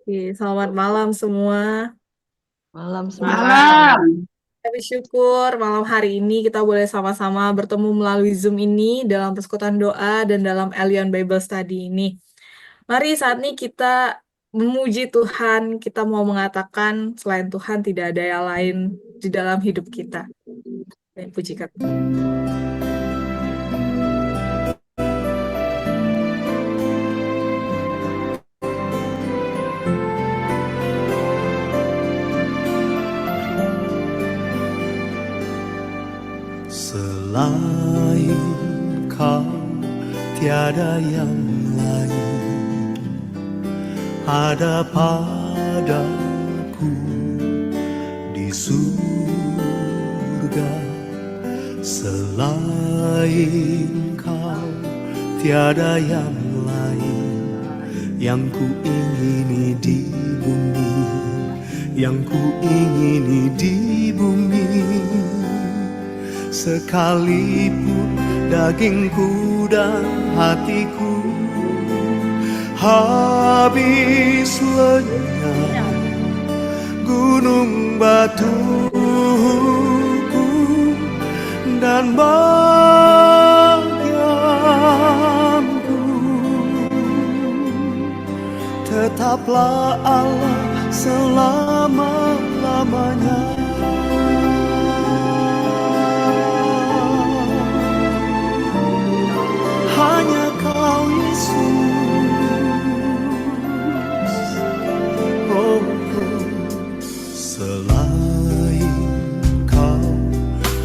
Oke, selamat malam semua. Malam semua. Malam. Kami syukur malam hari ini kita boleh sama-sama bertemu melalui Zoom ini dalam persekutuan doa dan dalam Alien Bible Study ini. Mari saat ini kita memuji Tuhan, kita mau mengatakan selain Tuhan tidak ada yang lain di dalam hidup kita. Dan pujikan. Selain kau tiada yang lain ada padaku di surga. Selain kau tiada yang lain yang ku ingini di bumi, yang ku ingini di bumi. Sekalipun dagingku dan hatiku habis lenyap, gunung batuku dan bagianku, tetaplah Allah selama-lamanya. Hanya kau Yesus, oh, selain kau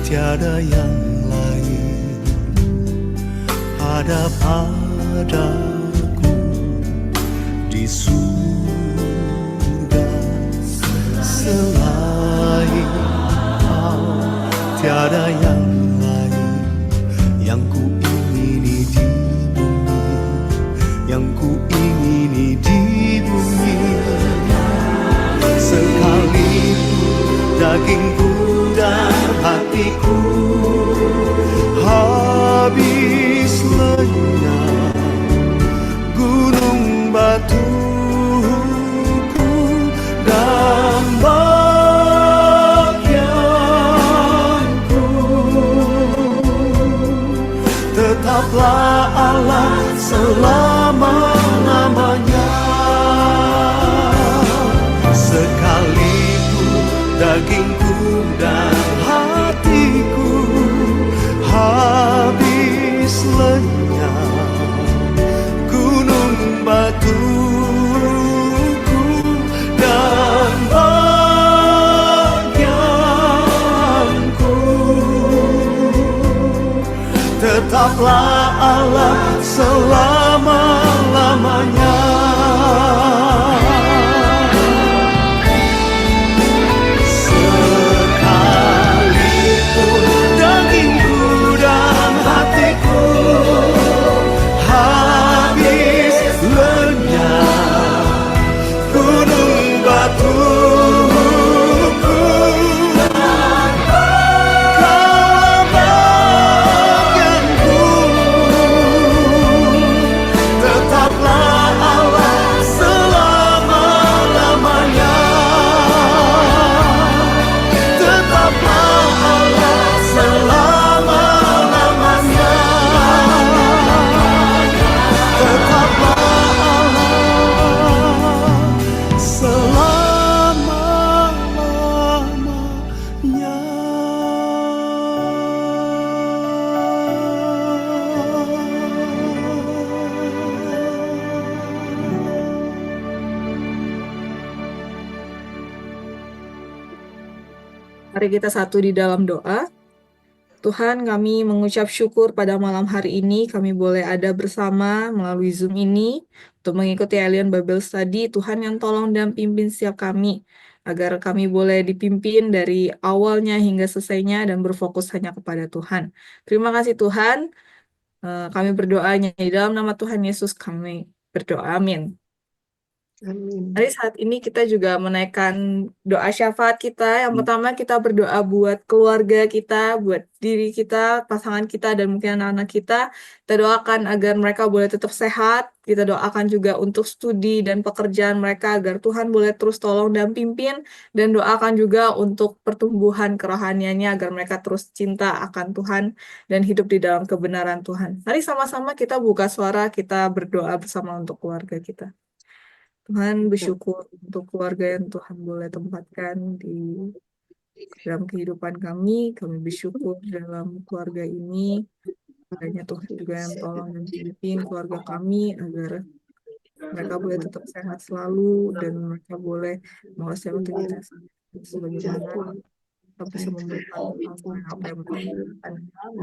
tiada yang lain ada padaku di surga. Selain kau tiada yang lain yang ku ingini di bumi, yang ku ingini di bumi. Sekalipun dagingku dan hatiku habis lenyap, gunung batuku dan bagianku, tetaplah Allah selama-lamanya. Sekalipun dagingku dan hatiku habis lenyap, gunung batuku dan bagianku, tetaplah Allah selama-lamanya. Sekalipun dagingku dan hatiku habis lenyap, gunung batuku kau bagianku, tetaplah Allah selama-lamanya. Tetaplah Allah selama-lamanya. Tetaplah Allah selama-lamanya. Mari kita satu di dalam doa. Tuhan, kami mengucap syukur pada malam hari ini kami boleh ada bersama melalui Zoom ini untuk mengikuti Alien Bible Study. Tuhan yang tolong dan pimpin setiap kami agar kami boleh dipimpin dari awalnya hingga selesainya dan berfokus hanya kepada Tuhan. Terima kasih Tuhan. Kami berdoanya di dalam nama Tuhan Yesus kami berdoa. Amin. Amin. Mari saat ini kita juga menaikkan doa syafaat kita. Yang pertama kita berdoa buat keluarga kita, buat diri kita, pasangan kita, dan mungkin anak-anak kita. Kita doakan agar mereka boleh tetap sehat. Kita doakan juga untuk studi dan pekerjaan mereka agar Tuhan boleh terus tolong dan pimpin. Dan doakan juga untuk pertumbuhan kerohaniannya agar mereka terus cinta akan Tuhan dan hidup di dalam kebenaran Tuhan. Mari sama-sama kita buka suara, kita berdoa bersama untuk keluarga kita. Tuhan bersyukur untuk keluarga yang Tuhan boleh tempatkan di dalam kehidupan kami. Kami bersyukur dalam keluarga ini. Adanya Tuhan juga yang tolong dan pimpin keluarga kami agar mereka boleh tetap sehat selalu dan mereka boleh menguasai aktivitas sebagaimana kita bisa memberikan apa yang mereka butuhkan.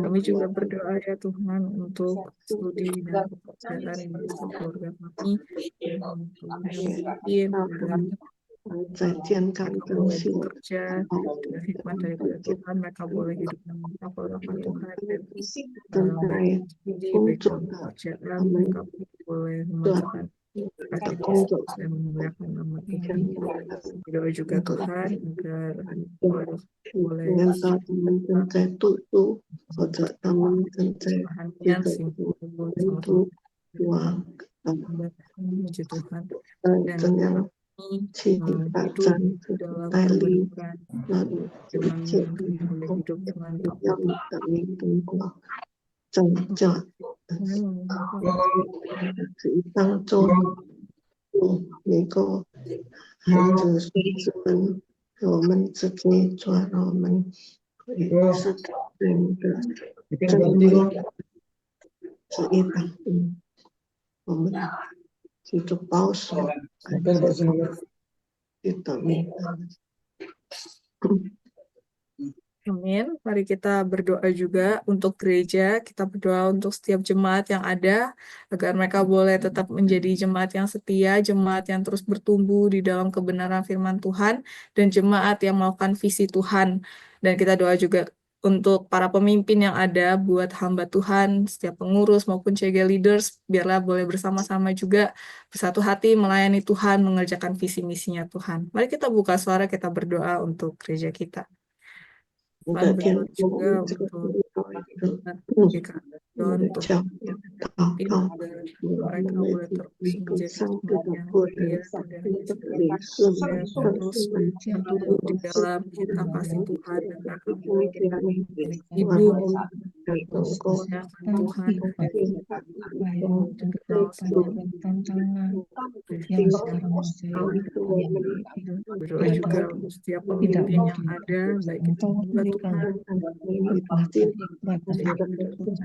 Kami juga berdoa ya Tuhan untuk studi dan pekerjaan di keluarga kami. Mungkin dan 在健康 mereka 更 boleh 新 bekerja 好 dengan hikmat daripada Tuhan, mereka boleh hidup dengan mengakhlakkan Tuhan dan 正在 jadi 工 baik 作 dalam 的 pekerjaan 他们 mereka boleh 做 memasukkan 的 kasih 工作 Kristus dan memuliakan nama 天 Tuhan. 国的 Berdoa juga 那个 Tuhan agar 对 boleh 看到他们正在度度，或者他们正在 kerohanian 这个 sehingga boleh 沿 sama-sama 途往 memuji Tuhan dan 怎样 kami 去发 hidup 展这 dalam 种带领 kebenaran 那里这 firman 一切 yang kami boleh 后 hidup dengan 要 takut 你的名中国拯救 Tuhan. 这一当中，能够孩子孙子们我们自己做我们也是对你的真理旨意当中，我们去做保守，去等你。 Amin. Mari kita berdoa juga untuk gereja. Kita berdoa untuk setiap jemaat yang ada, agar mereka boleh tetap menjadi jemaat yang setia, jemaat yang terus bertumbuh di dalam kebenaran firman Tuhan, dan jemaat yang melakukan visi Tuhan. Dan kita doa juga untuk para pemimpin yang ada, buat hamba Tuhan, setiap pengurus maupun CG leaders, biarlah boleh bersama-sama juga bersatu hati melayani Tuhan, mengerjakan visi misinya Tuhan. Mari kita buka suara, kita berdoa untuk gereja kita. 我 Tuhan 的天 berdoa 父， juga 这个 untuk 一个 Don 的 untuk 教祷 pimpin 告， agar 我 mereka 们 boleh 为 terus 每个 menjadi 上帝 jemaat 的 yang 个 setia 人， dan 这个领事们， yang 但 terus 是们 bertumbuh di dalam kita kasih Tuhan dan mereka 今 boleh 天呢， hidup 我们能够 memuliakan Tuhan dan 能够 dikenal sebagai tantangan yang yang sekarang masih berdoa juga untuk setiap pemimpin yang ada, baik itu hamba Tuhan,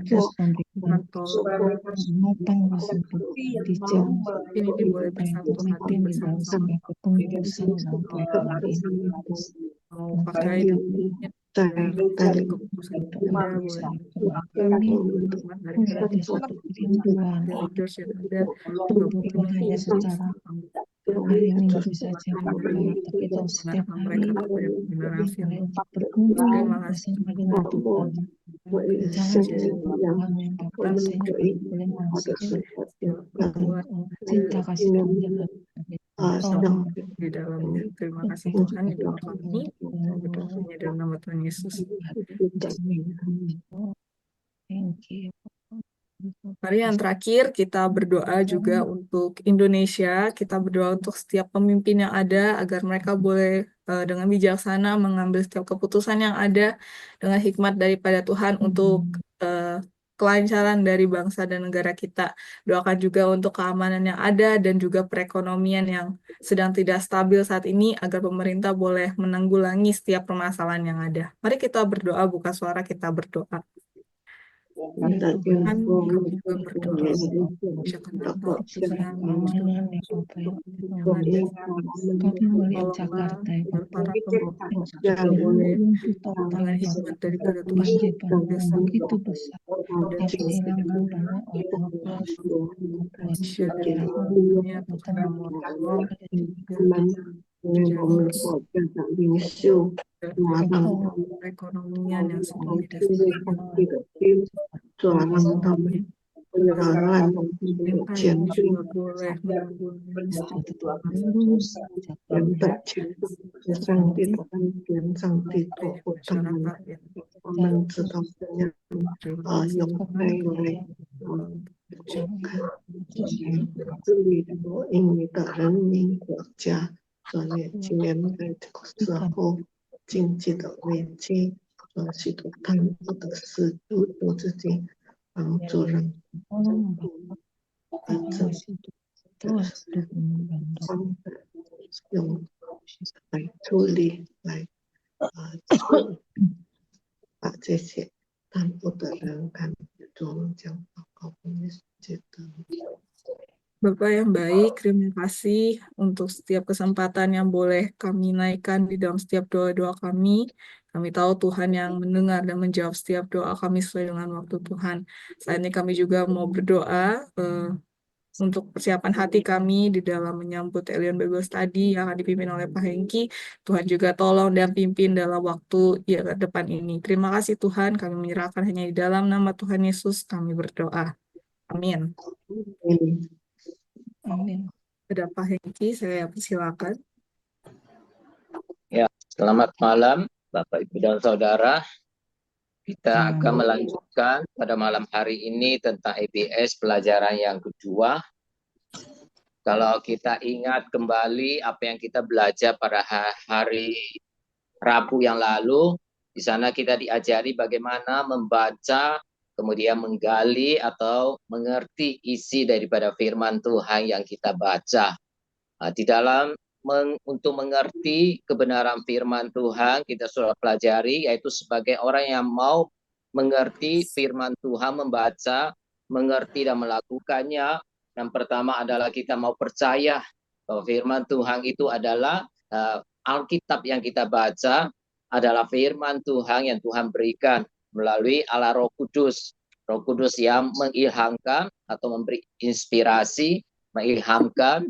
terus memberikan Tuhan tolong matang untuk di jalan ini boleh bersatu hati bersama-sama kepengurusan dan pelayanan ini mau pakai在 dan 带领 keputusan untuk Anda bisa boleh kami hikmat daripada menjadi Tuhan satu kerinduan leaders yang ada untuk bukan hanya secara hari minggu saja Bapak, tapi dalam setiap hari mereka kepada kebenaran firman untuk berkumpul Terima kasih bersama dengan Tuhan. Jangan sesuatu Tuhan yang Bapak sehingga kami boleh merasakan buat cinta kasih Tuhan yang tolong di dalamnya. Terima kasih Tuhan di dalam kami. Berdoanya dalam nama Tuhan Yesus. Thank you. Mari yang terakhir kita berdoa juga untuk Indonesia. Kita berdoa untuk setiap pemimpin yang ada agar mereka boleh dengan bijaksana mengambil setiap keputusan yang ada dengan hikmat daripada Tuhan untuk kelancaran dari bangsa dan negara kita. Doakan juga untuk keamanan yang ada dan juga perekonomian yang sedang tidak stabil saat ini agar pemerintah boleh menanggulangi setiap permasalahan yang ada. Mari kita berdoa, buka suara, kita berdoa. Tuhan, kami juga berdoa ucapkan Bapak yang Keamanan ya Bapak ya. Kami melihat Jakarta ya agar Bapak. para pemimpin juga boleh Runtuh total dengan Bapak. hikmat daripada Tuhan Banjir bandang biasa begitu besar. Kami hilangkan banyak orang Indonesia dan kira-kira dunia Tuhan yang mau tolong perekonomian yang sedang tidak stabil. pengenalan Pemerintah ini juga boleh melalui dan tercipta sang Tuhan dan sang Tito utang masyarakat ya. mensetapnya yang baik ini tak rening quốc gia cho nên chị em phải sở hữu经济的危机许多贪污的事都自己帮助人用来处理来把这些贪污的人赶走，这样祷告我们觉得 Bapak yang baik, terima kasih untuk setiap kesempatan yang boleh kami naikkan di dalam setiap doa-doa kami. Kami tahu Tuhan yang mendengar dan menjawab setiap doa kami sesuai dengan waktu Tuhan. Saat ini kami juga mau berdoa untuk persiapan hati kami di dalam menyambut Alien Bible Study yang akan dipimpin oleh Pak Hengki. Tuhan juga tolong dan pimpin dalam waktu ya ke depan ini. Terima kasih Tuhan, kami menyerahkan hanya di dalam nama Tuhan Yesus kami berdoa. Amin. Amin. Ada Pak Hengki, saya persilakan. Ya, selamat malam Bapak Ibu dan Saudara. Kita akan melanjutkan pada malam hari ini tentang EBS pelajaran yang kedua. Kalau kita ingat kembali apa yang kita belajar pada hari Rabu yang lalu, di sana kita diajari bagaimana membaca, kemudian menggali atau mengerti isi daripada firman Tuhan yang kita baca. Di dalam untuk mengerti kebenaran firman Tuhan, kita sudah pelajari, yaitu sebagai orang yang mau mengerti firman Tuhan, membaca, mengerti dan melakukannya. Yang pertama adalah kita mau percaya bahwa firman Tuhan itu adalah Alkitab yang kita baca, adalah firman Tuhan yang Tuhan berikan melalui Allah Roh Kudus. Roh Kudus yang mengilhamkan atau memberi inspirasi, mengilhamkan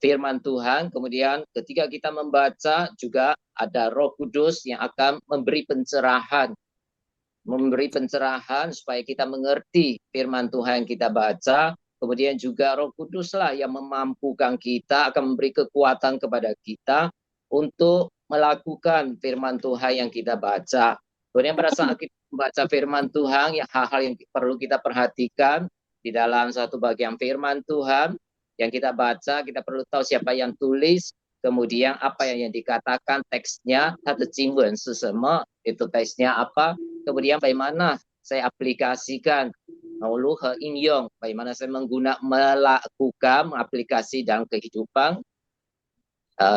firman Tuhan. Kemudian ketika kita membaca juga ada Roh Kudus yang akan memberi pencerahan supaya kita mengerti firman Tuhan yang kita baca. Kemudian juga Roh Kuduslah yang memampukan kita, akan memberi kekuatan kepada kita untuk melakukan firman Tuhan yang kita baca. Kemudian pada saat kita membaca firman Tuhan, ya hal-hal yang perlu kita perhatikan di dalam satu bagian firman Tuhan yang kita baca, kita perlu tahu siapa yang tulis, kemudian apa yang dikatakan teksnya, itu teksnya apa, kemudian bagaimana saya aplikasikan, bagaimana saya melakukan aplikasi dalam kehidupan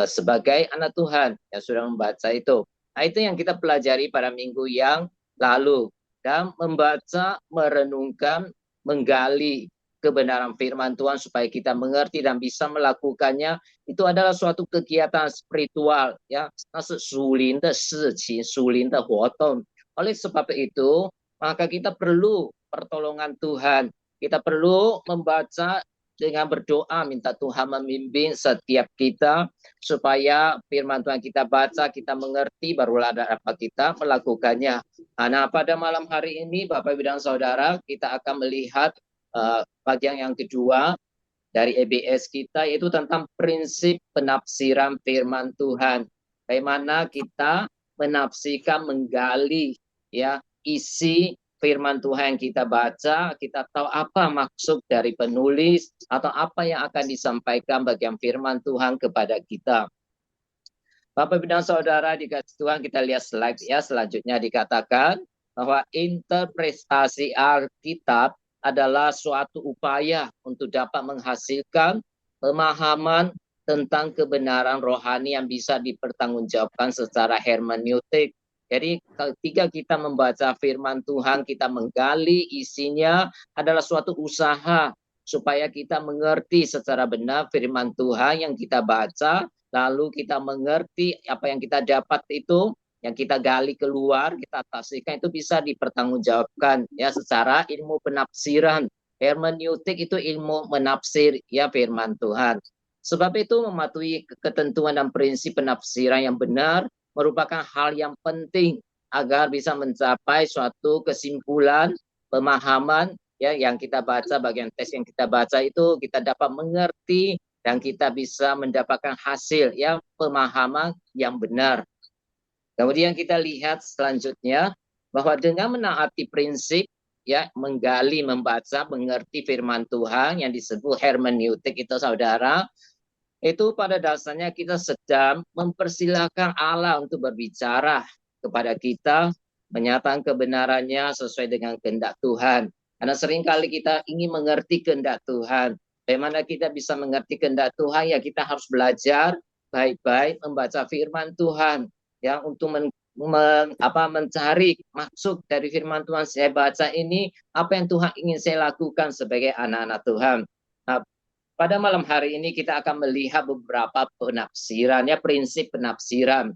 sebagai anak Tuhan yang sudah membaca itu. Nah, itu yang kita pelajari pada minggu yang lalu. Dan membaca, merenungkan, menggali kebenaran firman Tuhan supaya kita mengerti dan bisa melakukannya, itu adalah suatu kegiatan spiritual, ya. Oleh sebab itu, maka kita perlu pertolongan Tuhan. Kita perlu membaca dengan berdoa, minta Tuhan memimpin setiap kita supaya firman Tuhan kita baca, kita mengerti, barulah dapat kita melakukannya. Nah, pada malam hari ini Bapak Ibu dan Saudara, kita akan melihat bagian yang kedua dari EBS kita, yaitu tentang prinsip penafsiran firman Tuhan. Bagaimana kita menafsirkan, menggali ya isi firman Tuhan yang kita baca, kita tahu apa maksud dari penulis atau apa yang akan disampaikan bagian firman Tuhan kepada kita. Bapak Ibu dan Saudara dikasih Tuhan, kita lihat slide ya, selanjutnya dikatakan bahwa interpretasi Alkitab adalah suatu upaya untuk dapat menghasilkan pemahaman tentang kebenaran rohani yang bisa dipertanggungjawabkan secara hermeneutik. Jadi ketika kita membaca firman Tuhan, kita menggali isinya adalah suatu usaha supaya kita mengerti secara benar firman Tuhan yang kita baca, lalu kita mengerti apa yang kita dapat itu, yang kita gali keluar, kita tafsirkan itu bisa dipertanggungjawabkan ya secara ilmu penafsiran. Hermeneutik itu ilmu menafsir ya firman Tuhan. Sebab itu mematuhi ketentuan dan prinsip penafsiran yang benar merupakan hal yang penting agar bisa mencapai suatu kesimpulan, pemahaman ya yang kita baca, bagian teks yang kita baca itu kita dapat mengerti dan kita bisa mendapatkan hasil ya pemahaman yang benar. Kemudian kita lihat selanjutnya bahwa dengan menaati prinsip ya menggali, membaca, mengerti firman Tuhan yang disebut hermeneutik itu saudara, itu pada dasarnya kita sedang mempersilahkan Allah untuk berbicara kepada kita, menyatakan kebenarannya sesuai dengan kehendak Tuhan. Karena seringkali kita ingin mengerti kehendak Tuhan. Bagaimana kita bisa mengerti kehendak Tuhan? Ya kita harus belajar baik-baik membaca firman Tuhan, ya untuk mencari maksud dari firman Tuhan. Saya baca ini, apa yang Tuhan ingin saya lakukan sebagai anak-anak Tuhan. Nah, pada malam hari ini kita akan melihat beberapa penafsiran, ya prinsip penafsiran,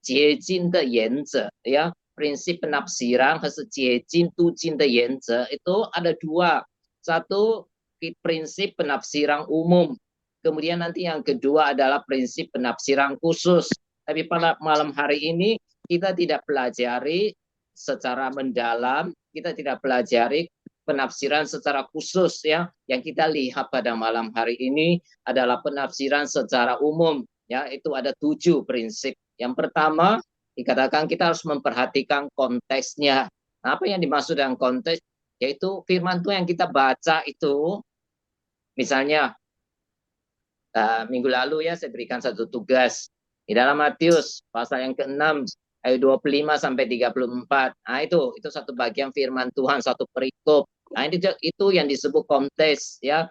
结经的原则, ya prinsip penafsiran atau 解经读经的原则 itu ada dua. Satu prinsip penafsiran umum, kemudian nanti yang kedua adalah prinsip penafsiran khusus. Tapi pada malam hari ini kita tidak pelajari secara mendalam, kita tidak pelajari penafsiran secara khusus ya. Yang kita lihat pada malam hari ini adalah penafsiran secara umum ya, itu ada 7 prinsip. Yang pertama dikatakan kita harus memperhatikan konteksnya. Nah, apa yang dimaksud dengan konteks? Yaitu firman Tuhan yang kita baca itu, misalnya minggu lalu ya saya berikan satu tugas di dalam Matius pasal yang ke-6 ayat 25 sampai 34. Nah, itu satu bagian firman Tuhan, satu perikop. Nah, itu yang disebut konteks ya.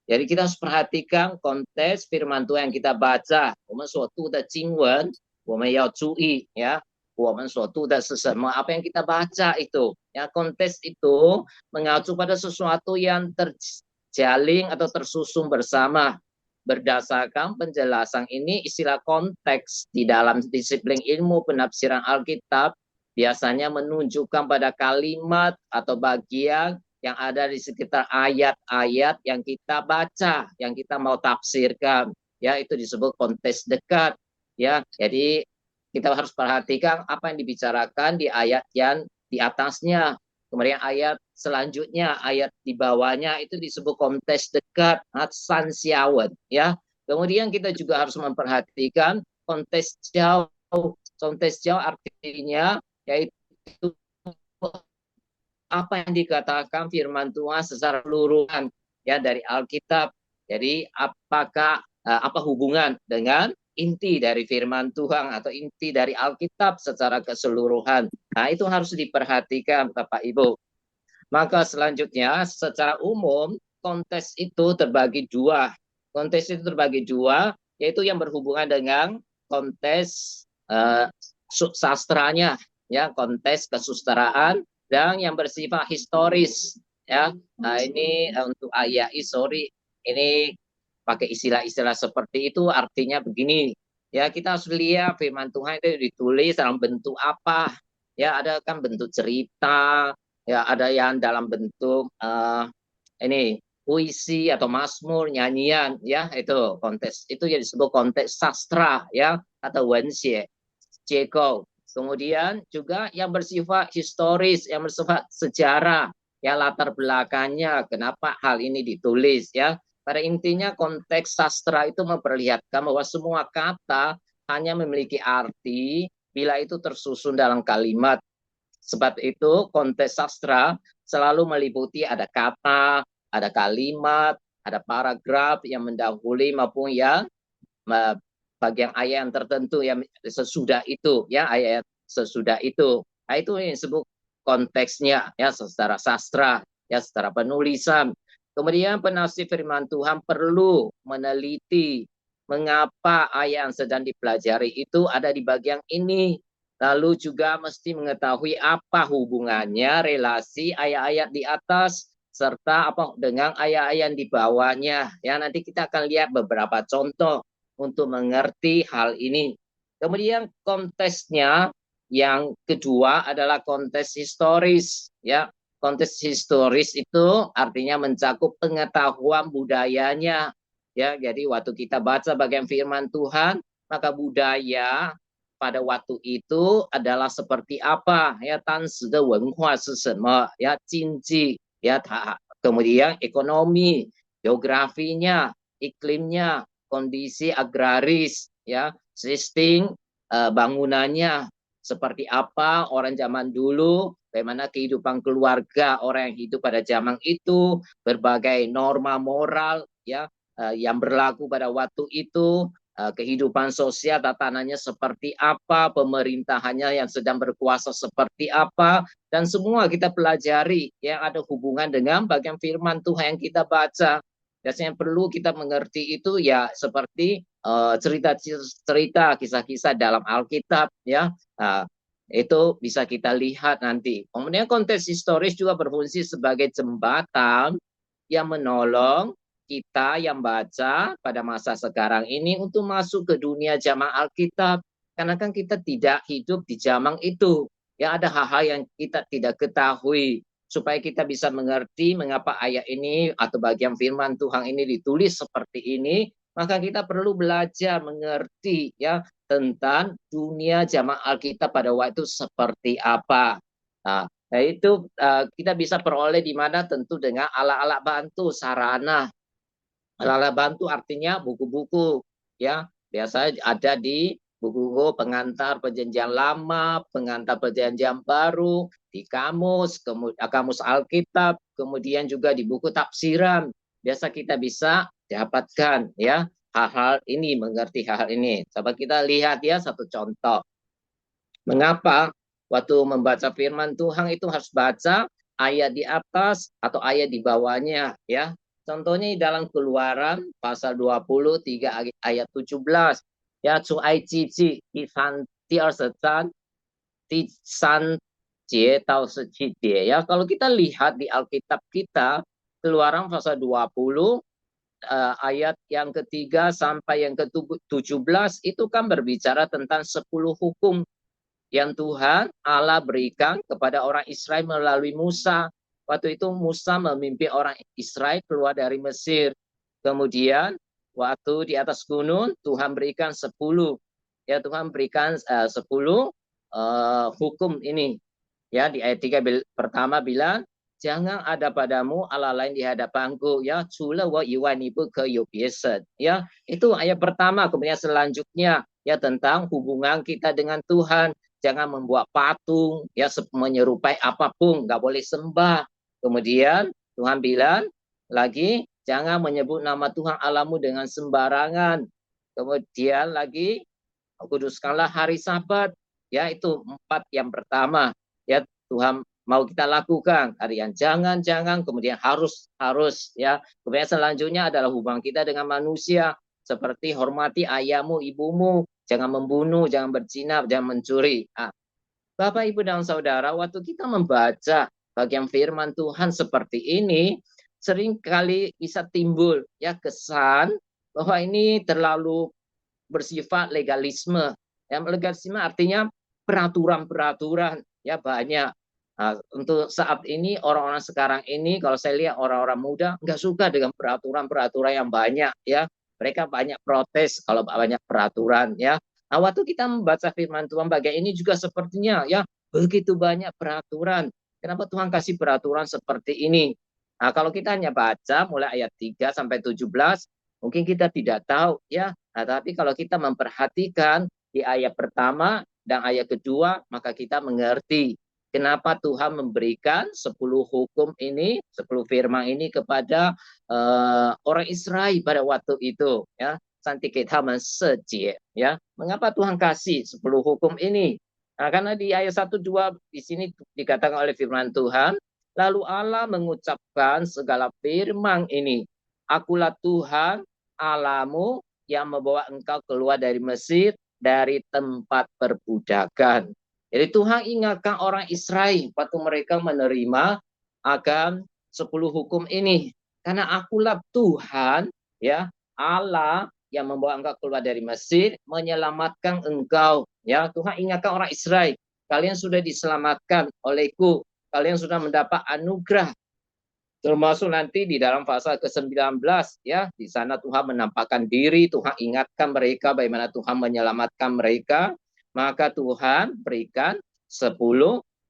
Jadi kita harus perhatikan konteks firman Tuhan yang kita baca. 我们所读的经文我们要注意ya. 我们所读的是什么? Apa yang kita baca itu ya, konteks itu mengacu pada sesuatu yang terjalin atau tersusun bersama. Berdasarkan penjelasan ini, istilah konteks di dalam disiplin ilmu penafsiran Alkitab biasanya menunjukkan pada kalimat atau bagian yang ada di sekitar ayat-ayat yang kita baca, yang kita mau tafsirkan. Ya, itu disebut konteks dekat. Ya, jadi kita harus perhatikan apa yang dibicarakan di ayat yang di atasnya. Kemudian ayat selanjutnya, ayat di bawahnya itu disebut konteks dekat, sansiawan ya. Kemudian kita juga harus memperhatikan konteks jauh. Konteks jauh artinya yaitu apa yang dikatakan firman Tuhan secara keseluruhan ya dari Alkitab. Jadi apakah apa hubungan dengan inti dari firman Tuhan atau inti dari Alkitab secara keseluruhan. Nah, itu harus diperhatikan Bapak Ibu. Maka selanjutnya secara umum konteks itu terbagi dua. Konteks itu terbagi dua, yaitu yang berhubungan dengan konteks sastranya, ya, konteks kesusastraan, dan yang bersifat historis, ya. Nah, ini untuk ayat ini pakai istilah-istilah seperti itu artinya begini. Ya, kita harus lihat firman Tuhan itu ditulis dalam bentuk apa. Ya, ada kan bentuk cerita, ya ada yang dalam bentuk ini puisi atau mazmur, nyanyian, ya itu konteks. Itu yang disebut konteks sastra ya atau wenxie, jeko. Kemudian juga yang bersifat historis, yang bersifat sejarah, ya latar belakangnya kenapa hal ini ditulis ya. Pada intinya konteks sastra itu memperlihatkan bahwa semua kata hanya memiliki arti bila itu tersusun dalam kalimat. Sebab itu konteks sastra selalu meliputi ada kata, ada kalimat, ada paragraf yang mendahului maupun yang bagian ayat yang tertentu yang sesudah itu, ya ayat sesudah itu. Nah, itu yang disebut konteksnya ya secara sastra, ya secara penulisan. Kemudian penafsir firman Tuhan perlu meneliti mengapa ayat yang sedang dipelajari itu ada di bagian ini. Lalu juga mesti mengetahui apa hubungannya relasi ayat-ayat di atas serta apa dengan ayat-ayat di bawahnya. Ya, nanti kita akan lihat beberapa contoh untuk mengerti hal ini. Kemudian konteksnya yang kedua adalah konteks historis, ya. Konteks historis itu artinya mencakup pengetahuan budayanya. Ya, jadi waktu kita baca bagian firman Tuhan, maka budaya pada waktu itu adalah seperti apa? Ya, 当时的文化是什么? Ya, 经济 ya, kemudian ekonomi, geografinya, iklimnya, kondisi agraris, ya, sistem bangunannya seperti apa orang zaman dulu, bagaimana kehidupan keluarga orang yang hidup pada zaman itu, berbagai norma moral, ya, yang berlaku pada waktu itu, kehidupan sosial tatanannya seperti apa, pemerintahannya yang sedang berkuasa seperti apa, dan semua kita pelajari yang ada hubungan dengan bagian firman Tuhan yang kita baca. Dan yang perlu kita mengerti itu ya seperti cerita-cerita, kisah-kisah dalam Alkitab, ya. Itu bisa kita lihat nanti. Kemudian konteks historis juga berfungsi sebagai jembatan yang menolong kita yang baca pada masa sekarang ini untuk masuk ke dunia zaman Alkitab. Karena kan kita tidak hidup di zaman itu. Ya, ada hal-hal yang kita tidak ketahui. Supaya kita bisa mengerti mengapa ayat ini atau bagian firman Tuhan ini ditulis seperti ini, maka kita perlu belajar mengerti ya tentang dunia zaman Alkitab pada waktu seperti apa. Nah, itu kita bisa peroleh di mana tentu dengan alat-alat bantu, sarana. Alat-alat bantu artinya buku-buku, ya. Biasanya ada di buku-buku pengantar perjanjian lama, pengantar perjanjian baru, di kamus, kamus Alkitab, kemudian juga di buku tafsiran. Biasa kita bisa dapatkan ya hal-hal ini, mengerti hal-hal ini. Coba kita lihat ya satu contoh. Mengapa waktu membaca firman Tuhan itu harus baca ayat di atas atau ayat di bawahnya ya. Contohnya dalam Keluaran pasal 23 ayat 17. Ya, 出埃及记第23第3节到17节 ya. Kalau kita lihat di Alkitab kita, Keluaran pasal 20 ayat yang ketiga sampai yang ke-17 itu kan berbicara tentang 10 hukum yang Tuhan Allah berikan kepada orang Israel melalui Musa. Waktu itu Musa memimpin orang Israel keluar dari Mesir. Kemudian waktu di atas gunung Tuhan berikan 10. Ya, Tuhan berikan 10 hukum ini. Ya, di ayat 3 pertama bilang, jangan ada padamu Allah lain di hadapanku, ya, 除了我以外你不可有别神. Ya, itu ayat pertama. Kemudian selanjutnya ya tentang hubungan kita dengan Tuhan. Jangan membuat patung, ya, menyerupai apapun, nggak boleh sembah. Kemudian Tuhan bilang lagi, jangan menyebut nama Tuhan Allahmu dengan sembarangan. Kemudian lagi, kuduskanlah hari Sabat. Ya, itu 4 yang pertama. Ya, Tuhan mau kita lakukan. Ada yang jangan, kemudian harus, ya. Kemudian selanjutnya adalah hubungan kita dengan manusia. Seperti hormati ayahmu, ibumu, jangan membunuh, jangan berzina, jangan mencuri. Bapak, Ibu, dan Saudara, waktu kita membaca bagian firman Tuhan seperti ini, seringkali bisa timbul ya kesan bahwa ini terlalu bersifat legalisme. Yang legalisme artinya peraturan-peraturan ya banyak. Untuk saat ini orang-orang sekarang ini, kalau saya lihat orang-orang muda nggak suka dengan peraturan-peraturan yang banyak ya. Mereka banyak protes kalau banyak peraturan ya. Nah, waktu kita membaca firman Tuhan bagian ini juga sepertinya ya begitu banyak peraturan. Kenapa Tuhan kasih peraturan seperti ini? Nah, kalau kita hanya baca mulai ayat 3 sampai 17, mungkin kita tidak tahu ya. Nah, tapi kalau kita memperhatikan di ayat pertama dan ayat kedua, maka kita mengerti kenapa Tuhan memberikan 10 hukum ini, 10 firman ini kepada orang Israel pada waktu itu ya. Ya. Mengapa Tuhan kasih 10 hukum ini? Nah, karena di ayat 1 2 di sini dikatakan oleh firman Tuhan, lalu Allah mengucapkan segala firman ini, akulah Tuhan Allahmu yang membawa engkau keluar dari Mesir, dari tempat perbudakan. Jadi Tuhan ingatkan orang Israel waktu mereka menerima akan 10 hukum ini. Karena akulah Tuhan, ya, Allah yang membawa engkau keluar dari Mesir, menyelamatkan engkau. Ya, Tuhan ingatkan orang Israel, kalian sudah diselamatkan olehku, kalian sudah mendapat anugerah. Termasuk nanti di dalam pasal ke-19 ya, di sana Tuhan menampakkan diri, Tuhan ingatkan mereka bagaimana Tuhan menyelamatkan mereka, maka Tuhan berikan 10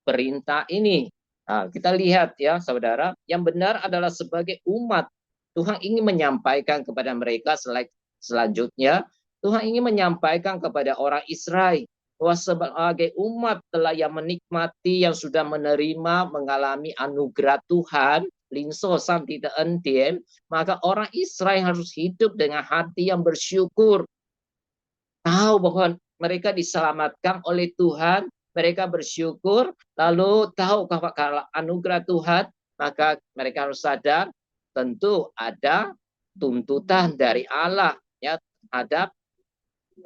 perintah ini. Nah, kita lihat ya saudara, yang benar adalah sebagai umat Tuhan ingin menyampaikan kepada mereka selanjutnya, Tuhan ingin menyampaikan kepada orang Israel bahwa sebagai umat telah yang menikmati, yang sudah menerima, mengalami anugerah Tuhan, lingso sampai entian, maka orang Israel harus hidup dengan hati yang bersyukur, tahu bahwa mereka diselamatkan oleh Tuhan, mereka bersyukur, lalu tahu kalau anugerah Tuhan, maka mereka harus sadar tentu ada tuntutan dari Allah ya terhadap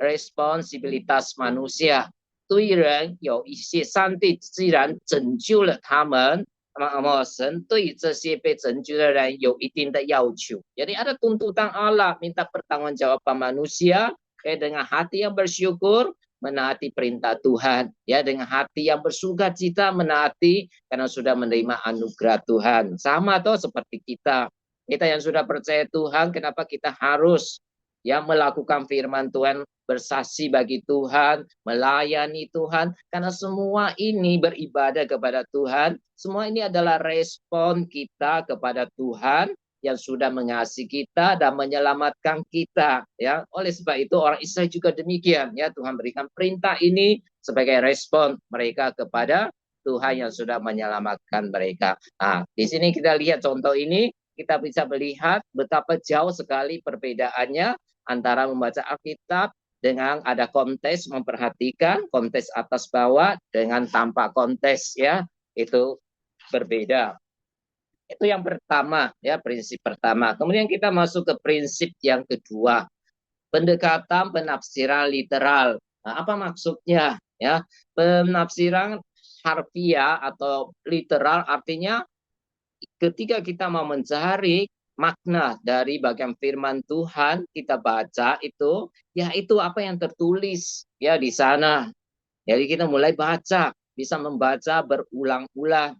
responsibilitas manusia. 对人有一些上帝既然拯救了他们，那么神对这些被拯救的人有一定的要求。Jadi ada tuntutan Allah, minta pertanggungjawaban manusia dengan hati yang bersyukur menaati perintah Tuhan, ya dengan hati yang bersukacita menaati karena sudah menerima anugerah Tuhan. Sama toh seperti kita yang sudah percaya Tuhan, kenapa kita harus ya melakukan firman Tuhan, bersaksi bagi Tuhan, melayani Tuhan, karena semua ini beribadah kepada Tuhan, semua ini adalah respon kita kepada Tuhan yang sudah mengasihi kita dan menyelamatkan kita ya. Oleh sebab itu orang Israel juga demikian ya, Tuhan berikan perintah ini sebagai respon mereka kepada Tuhan yang sudah menyelamatkan mereka. Nah, di sini kita lihat contoh ini, kita bisa melihat betapa jauh sekali perbedaannya antara membaca Alkitab dengan ada konteks, memperhatikan konteks atas bawah dengan tanpa konteks ya, itu berbeda. Itu yang pertama ya, prinsip pertama. Kemudian kita masuk ke prinsip yang kedua, pendekatan penafsiran literal. Nah, apa maksudnya ya? Penafsiran harfiah atau literal artinya ketika kita mau mencari makna dari bagian firman Tuhan, kita baca itu, ya itu apa yang tertulis ya di sana. Jadi kita mulai baca, bisa membaca berulang-ulang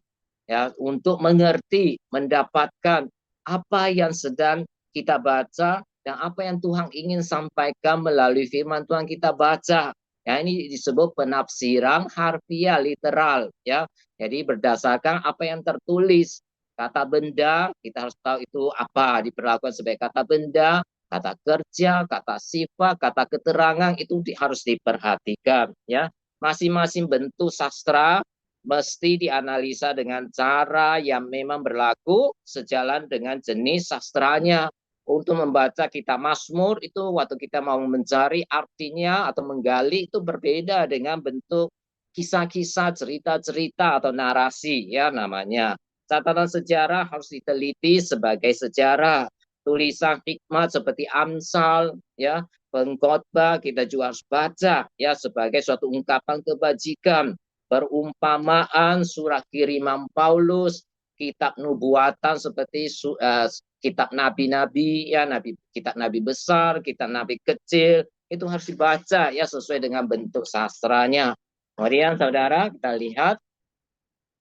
ya untuk mengerti, mendapatkan apa yang sedang kita baca dan apa yang Tuhan ingin sampaikan melalui firman Tuhan kita baca. Ya, ini disebut penafsiran harfiah literal ya. Jadi berdasarkan apa yang tertulis. Kata benda, kita harus tahu itu apa, diperlakukan sebagai kata benda, kata kerja, kata sifat, kata keterangan, itu harus diperhatikan ya. Masing-masing bentuk sastra mesti dianalisa dengan cara yang memang berlaku sejalan dengan jenis sastranya. Untuk membaca kitab Mazmur itu waktu kita mau mencari artinya atau menggali itu berbeda dengan bentuk kisah-kisah, cerita-cerita atau narasi ya namanya. Catatan sejarah harus diteliti sebagai sejarah. Tulisan hikmat seperti Amsal ya, pengkhotbah kita juga harus baca ya sebagai suatu ungkapan kebajikan. Perumpamaan, surat kiriman Paulus, kitab nubuatan seperti kitab nabi-nabi ya, kitab nabi besar, kitab nabi kecil, itu harus dibaca ya sesuai dengan bentuk sastranya. Kemudian saudara kita lihat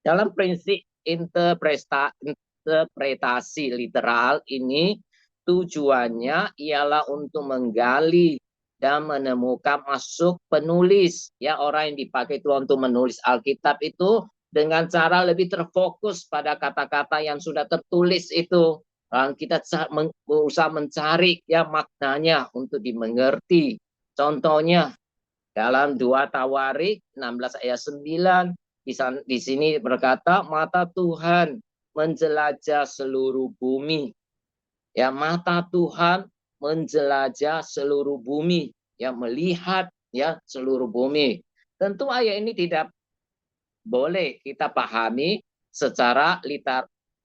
dalam prinsip interpretasi literal ini tujuannya ialah untuk menggali dan menemukan maksud penulis ya, orang yang dipakai Tuhan untuk menulis Alkitab itu dengan cara lebih terfokus pada kata-kata yang sudah tertulis itu. Kita berusaha mencari ya maknanya untuk dimengerti. Contohnya dalam 2 Tawarik 16 ayat 9 di sini berkata mata Tuhan menjelajah seluruh bumi. Ya, mata Tuhan menjelajah seluruh bumi, ya melihat ya seluruh bumi. Tentu ayat ini tidak boleh kita pahami secara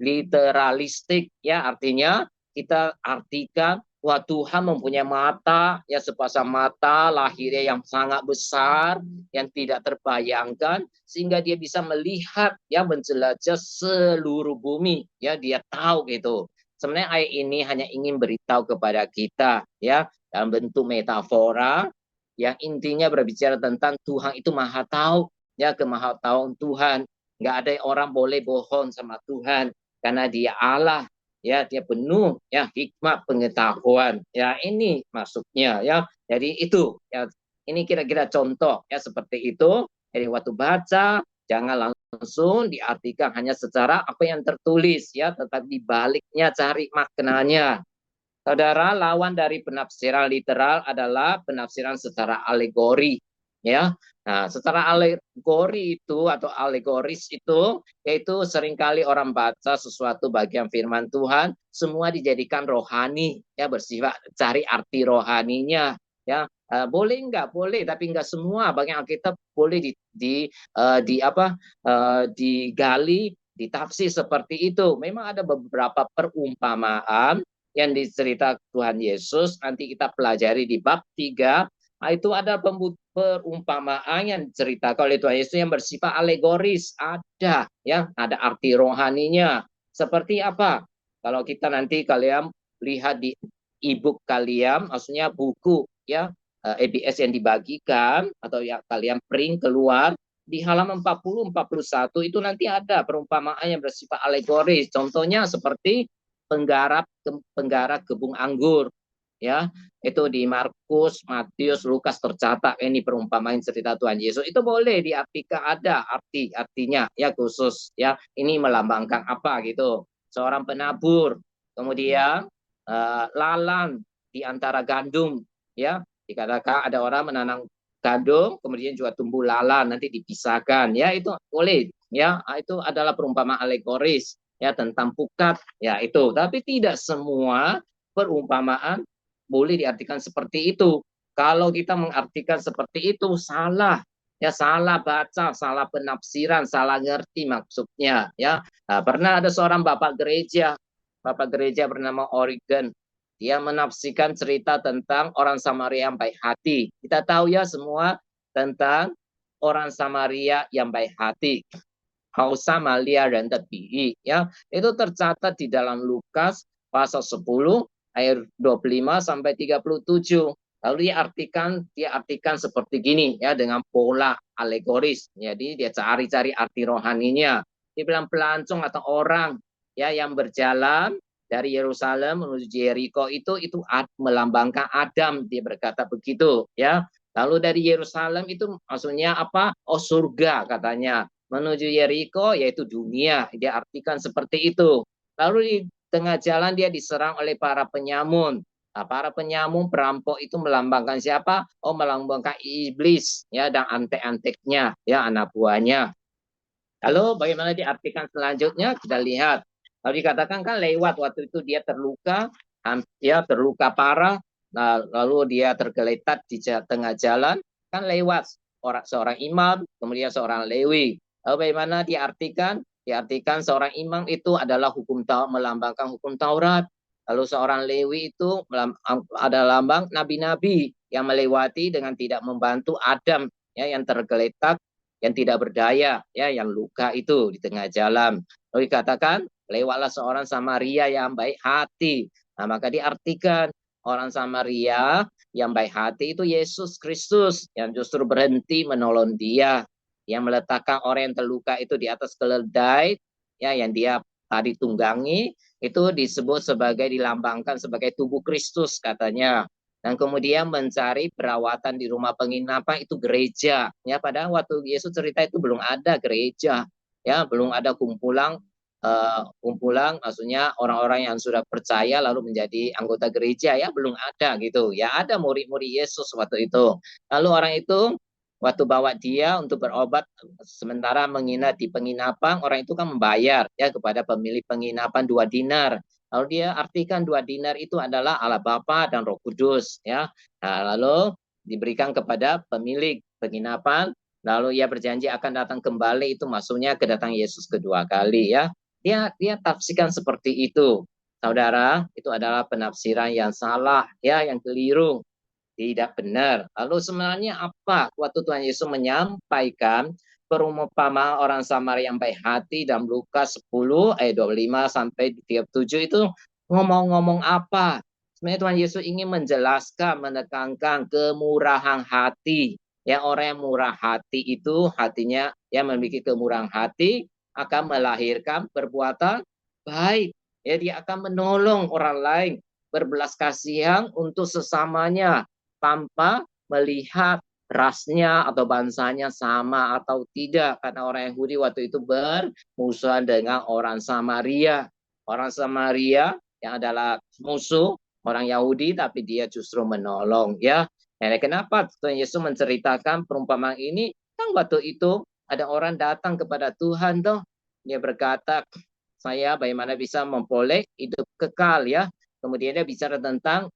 literalistik ya, artinya kita artikan wah Tuhan mempunyai mata ya, sepasang mata lahirnya yang sangat besar yang tidak terbayangkan sehingga dia bisa melihat ya, menjelajah seluruh bumi ya, dia tahu gitu. Sebenarnya ayat ini hanya ingin beritahu kepada kita ya dalam bentuk metafora yang intinya berbicara tentang Tuhan itu maha tahu ya, kemahatauan Tuhan. Nggak ada orang boleh bohong sama Tuhan karena dia Allah ya, dia penuh ya hikmat pengetahuan ya, ini maksudnya ya. Jadi itu ya, ini kira-kira contoh ya seperti itu. Jadi waktu baca jangan langsung langsung diartikan hanya secara apa yang tertulis ya, tetapi di baliknya cari maknanya. Saudara, lawan dari penafsiran literal adalah penafsiran secara alegori, ya. Nah, secara alegori itu atau alegoris itu, yaitu seringkali orang baca sesuatu bagian firman Tuhan, semua dijadikan rohani, ya, bersifat cari arti rohaninya, ya. Boleh nggak? Boleh, tapi nggak semua. Bagian Alkitab boleh digali, ditafsir seperti itu. Memang ada beberapa perumpamaan yang dicerita Tuhan Yesus, nanti kita pelajari di bab 3, itu ada perumpamaan yang diceritakan oleh Tuhan Yesus yang bersifat alegoris, ada ya, ada arti rohaninya. Seperti apa? Kalau kita nanti kalian lihat di e-book kalian, maksudnya buku ya, EBS yang dibagikan atau yang kalian print keluar di halaman 40-41 itu nanti ada perumpamaan yang bersifat alegoris. Contohnya seperti penggara kebun anggur, ya, itu di Markus, Matius, Lukas tercatat ini perumpamaan cerita Tuhan Yesus. Itu boleh diartikan, ada artinya ya khusus ya, ini melambangkan apa gitu. Seorang penabur, kemudian lalang di antara gandum, ya, dikatakan ada orang menanam gandum kemudian juga tumbuh lalang, nanti dipisahkan, ya, itu boleh ya. Itu adalah perumpamaan alegoris ya, tentang pukat ya itu. Tapi tidak semua perumpamaan boleh diartikan seperti itu. Kalau kita mengartikan seperti itu salah ya, salah baca, salah penafsiran, salah ngerti maksudnya ya. Nah, pernah ada seorang bapak gereja bernama Origen. Dia menafsirkan cerita tentang orang Samaria yang baik hati. Kita tahu ya semua tentang orang Samaria yang baik hati. Hausa Malia dan Tebi, ya, itu tercatat di dalam Lukas pasal 10 ayat 25 sampai 37. Lalu dia artikan seperti gini ya, dengan pola alegoris. Jadi dia cari-cari arti rohaninya. Dia bilang pelancong atau orang ya yang berjalan dari Yerusalem menuju Jericho itu melambangkan Adam, dia berkata begitu ya. Lalu dari Yerusalem itu maksudnya apa? Oh, surga katanya. Menuju Jericho yaitu dunia, dia artikan seperti itu. Lalu di tengah jalan dia diserang oleh para penyamun. Nah, para penyamun perampok itu melambangkan siapa? Oh, melambangkan iblis ya, dan antek-anteknya ya, anak buahnya. Lalu bagaimana diartikan selanjutnya? Kita lihat. Lalu dikatakan kan lewat waktu itu dia terluka parah. Nah, lalu dia tergeletak di tengah jalan, kan lewat seorang imam, kemudian seorang Lewi. Lalu bagaimana diartikan? Diartikan seorang imam itu adalah melambangkan hukum Taurat. Lalu seorang Lewi itu adalah lambang nabi-nabi yang melewati dengan tidak membantu Adam ya, yang tergeletak, yang tidak berdaya ya, yang luka itu di tengah jalan. Lalu dikatakan lewatlah seorang Samaria yang baik hati. Nah, maka diartikan orang Samaria yang baik hati itu Yesus Kristus yang justru berhenti menolong dia, yang meletakkan orang yang terluka itu di atas keledai ya, yang dia tadi tunggangi, itu disebut sebagai, dilambangkan sebagai tubuh Kristus katanya. Dan kemudian mencari perawatan di rumah penginapan itu gereja ya, padahal waktu Yesus cerita itu belum ada gereja ya, belum ada kumpulan maksudnya orang-orang yang sudah percaya lalu menjadi anggota gereja ya, belum ada gitu ya. Ada murid-murid Yesus waktu itu. Lalu orang itu waktu bawa dia untuk berobat sementara menginap di penginapan, orang itu kan membayar ya kepada pemilik penginapan 2 dinar. Lalu dia artikan 2 dinar itu adalah Allah Bapa dan Roh Kudus ya. Nah, lalu diberikan kepada pemilik penginapan, lalu ia berjanji akan datang kembali, itu maksudnya kedatangan Yesus kedua kali ya. Dia tafsirkan seperti itu. Saudara, itu adalah penafsiran yang salah ya, yang keliru, tidak benar. Lalu sebenarnya apa waktu Tuhan Yesus menyampaikan perumpamaan orang Samaria yang baik hati dalam Lukas 10 ayat 25 sampai 37 itu ngomong-ngomong apa? Sebenarnya Tuhan Yesus ingin menjelaskan, menekankan kemurahan hati. Ya, orang yang murah hati itu hatinya yang memiliki kemurahan hati akan melahirkan perbuatan baik. Ya, dia akan menolong orang lain, berbelas kasihan untuk sesamanya tanpa melihat rasnya atau bangsanya sama atau tidak, karena orang Yahudi waktu itu bermusuhan dengan orang Samaria. Orang Samaria yang adalah musuh orang Yahudi, tapi dia justru menolong, ya. Nah, kenapa Tuhan Yesus menceritakan perumpamaan ini? Kan waktu itu ada orang datang kepada Tuhan, toh dia berkata, saya bagaimana bisa memperoleh hidup kekal, ya. Kemudian dia bicara tentang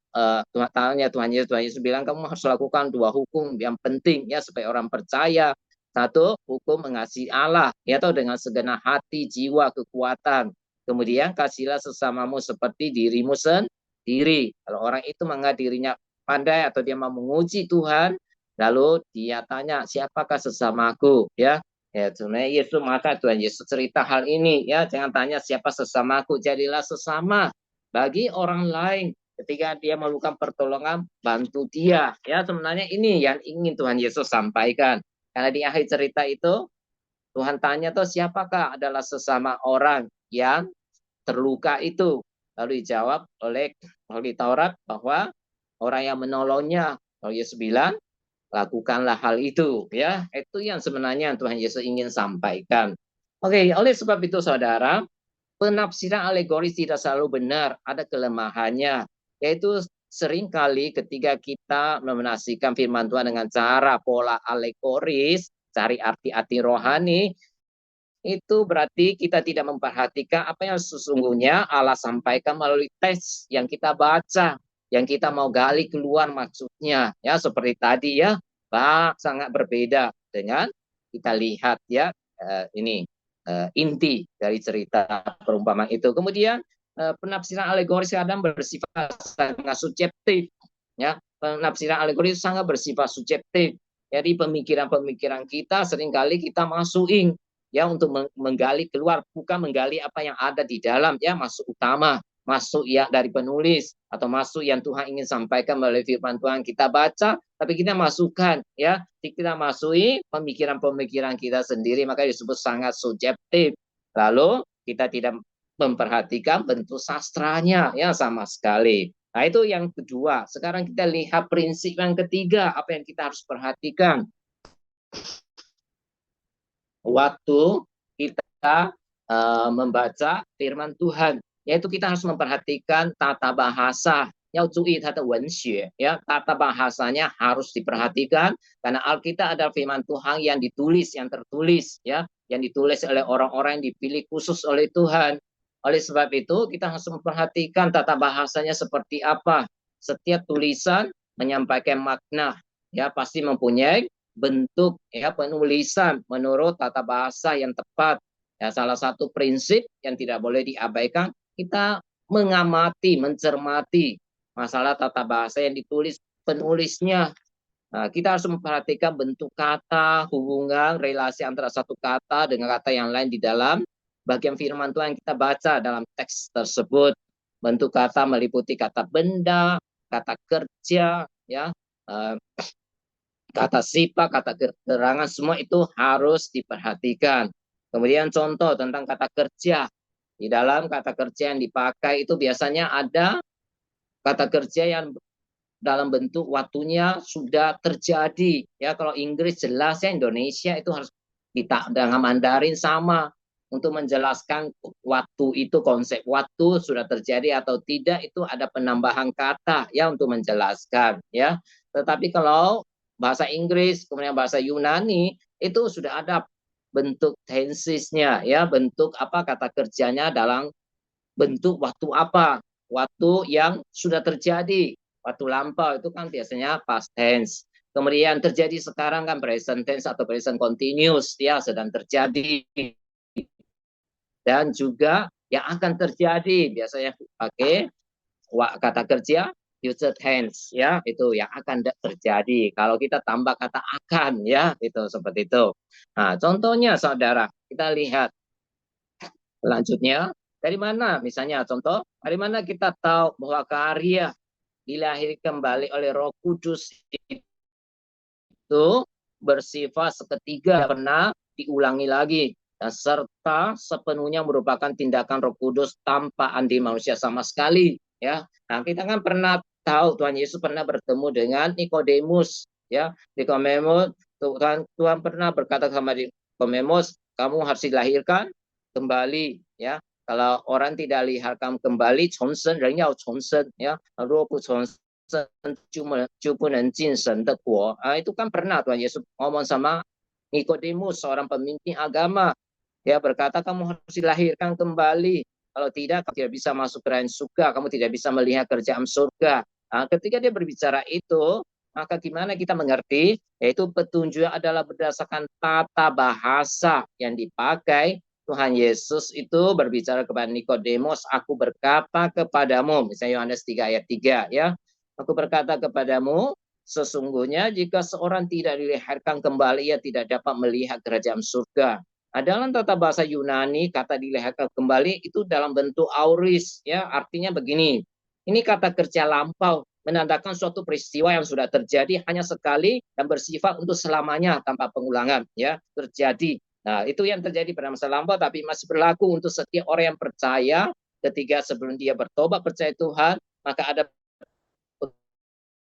Tuhan Yesus bilang kamu harus lakukan 2 hukum yang penting, ya, supaya orang percaya. 1, hukum mengasihi Allah, ya, atau dengan segenap hati, jiwa, kekuatan. Kemudian kasihlah sesamamu seperti dirimu sendiri. Kalau orang itu menganggap dirinya pandai atau dia mau menguji Tuhan, lalu dia tanya siapakah sesamaku, ya. Ya, sebenarnya Yesus, maka Tuhan Yesus cerita hal ini, ya, jangan tanya siapa sesamaku, jadilah sesama bagi orang lain. Ketika dia melakukan pertolongan, bantu dia, ya. Sebenarnya ini yang ingin Tuhan Yesus sampaikan. Karena di akhir cerita itu Tuhan tanya tuh siapakah adalah sesama orang yang terluka itu. Lalu dijawab oleh ahli Taurat bahwa orang yang menolongnya. Lalu Yesus bilang, lakukanlah hal itu, ya. Itu yang sebenarnya Tuhan Yesus ingin sampaikan. Oke, oleh sebab itu saudara, penafsiran alegoris tidak selalu benar, ada kelemahannya, yaitu seringkali ketika kita menafsirkan firman Tuhan dengan cara pola alegoris, cari arti-arti rohani, itu berarti kita tidak memperhatikan apa yang sesungguhnya Allah sampaikan melalui teks yang kita baca, yang kita mau gali keluar maksudnya, ya, seperti tadi, ya, sangat berbeda dengan kita lihat, ya, ini inti dari cerita perumpamaan itu. Kemudian penafsiran alegoris kadang bersifat sangat subjektif, ya. Penafsiran alegoris sangat bersifat subjektif. Jadi pemikiran-pemikiran kita seringkali kita masukin, ya, untuk menggali keluar, bukan menggali apa yang ada di dalam, ya, masuk utama, masuk ya dari penulis atau masuk yang Tuhan ingin sampaikan melalui firman Tuhan kita baca, tapi kita masukkan, ya, kita masui pemikiran-pemikiran kita sendiri, maka disebut sangat subjektif. Lalu kita tidak memperhatikan bentuk sastranya, ya, sama sekali. Nah, itu yang kedua. Sekarang kita lihat prinsip yang ketiga, apa yang kita harus perhatikan waktu kita membaca firman Tuhan, yaitu kita harus memperhatikan tata bahasa, ya, tata bahasanya harus diperhatikan, karena Alkitab adalah firman Tuhan yang ditulis, yang tertulis, ya, yang ditulis oleh orang-orang yang dipilih khusus oleh Tuhan. Oleh sebab itu kita harus memperhatikan tata bahasanya seperti apa. Setiap tulisan menyampaikan makna, ya, pasti mempunyai bentuk, ya, penulisan menurut tata bahasa yang tepat. Ya, salah satu prinsip yang tidak boleh diabaikan, kita mengamati, mencermati masalah tata bahasa yang ditulis penulisnya. Nah, kita harus memperhatikan bentuk kata, hubungan, relasi antara satu kata dengan kata yang lain di dalam bagian firman Tuhan yang kita baca dalam teks tersebut. Bentuk kata meliputi kata benda, kata kerja, ya, kata sifat, kata keterangan, semua itu harus diperhatikan. Kemudian contoh tentang kata kerja. Di dalam kata kerja yang dipakai itu biasanya ada kata kerja yang dalam bentuk waktunya sudah terjadi. Ya, kalau Inggris jelas, ya, Indonesia itu harus dengan Mandarin sama. Untuk menjelaskan waktu itu, konsep waktu sudah terjadi atau tidak, itu ada penambahan kata, ya, untuk menjelaskan, ya. Tetapi kalau bahasa Inggris, kemudian bahasa Yunani, itu sudah ada bentuk tensesnya, ya, bentuk apa kata kerjanya dalam bentuk waktu apa, waktu yang sudah terjadi, waktu lampau itu kan biasanya past tense. Kemudian terjadi sekarang kan present tense atau present continuous, ya, sedang terjadi. Dan juga yang akan terjadi biasanya pakai kata kerja future tense, ya, itu yang akan terjadi. Kalau kita tambah kata akan, ya, itu seperti itu. Nah, contohnya saudara, kita lihat selanjutnya dari mana, misalnya contoh, dari mana kita tahu bahwa karya dilahirkan kembali oleh Roh Kudus itu bersifat seketiga, pernah diulangi lagi, dan serta sepenuhnya merupakan tindakan Roh Kudus tanpa andil manusia sama sekali, ya. Nah, kita kan pernah tahu Tuhan Yesus pernah bertemu dengan Nikodemus, ya. Nikodemus, Tuhan pernah berkata sama Nikodemus, kamu harus dilahirkan kembali, ya. Kalau orang tidak dilahirkan kembali, 重生，人要重生，ya. 若不重生就不能进神的国. Itu kan pernah Tuhan Yesus ngomong sama Nikodemus, seorang pemimpin agama. Dia berkata kamu harus dilahirkan kembali. Kalau tidak, kamu tidak bisa masuk kerajaan surga, kamu tidak bisa melihat kerajaan surga. Ketika dia berbicara itu, maka gimana kita mengerti? Yaitu petunjuk adalah berdasarkan tata bahasa yang dipakai. Tuhan Yesus itu berbicara kepada Nikodemus, aku berkata kepadamu, misalnya Yohanes 3 ayat 3, ya. Aku berkata kepadamu, sesungguhnya jika seorang tidak dilahirkan kembali, ia tidak dapat melihat kerajaan surga. Dalam tata bahasa Yunani, kata dilahirkan kembali itu dalam bentuk auris, ya, artinya begini. Ini kata kerja lampau, menandakan suatu peristiwa yang sudah terjadi hanya sekali dan bersifat untuk selamanya tanpa pengulangan, ya, terjadi. Nah, itu yang terjadi pada masa lampau, tapi masih berlaku untuk setiap orang yang percaya. Ketika sebelum dia bertobat percaya Tuhan, maka ada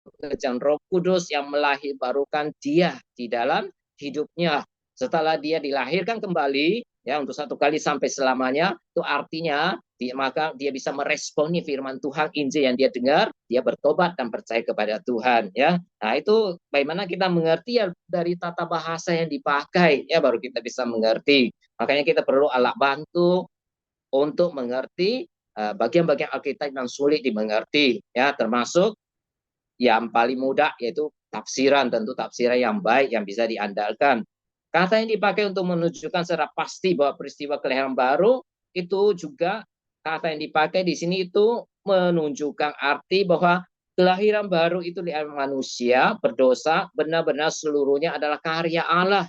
pekerjaan Roh Kudus yang melahirkan dia di dalam hidupnya. Setelah dia dilahirkan kembali, ya, untuk satu kali sampai selamanya, itu artinya maka dia bisa meresponi firman Tuhan, Injil yang dia dengar, dia bertobat dan percaya kepada Tuhan, ya. Nah, itu bagaimana kita mengerti, ya, dari tata bahasa yang dipakai, ya, baru kita bisa mengerti. Makanya kita perlu alat bantu untuk mengerti bagian-bagian Alkitab yang sulit dimengerti, ya, termasuk yang paling mudah yaitu tafsiran, tentu tafsiran yang baik yang bisa diandalkan. Kata yang dipakai untuk menunjukkan secara pasti bahwa peristiwa kelahiran baru itu juga kata yang dipakai di sini itu menunjukkan arti bahwa kelahiran baru itu di manusia berdosa benar-benar seluruhnya adalah karya Allah.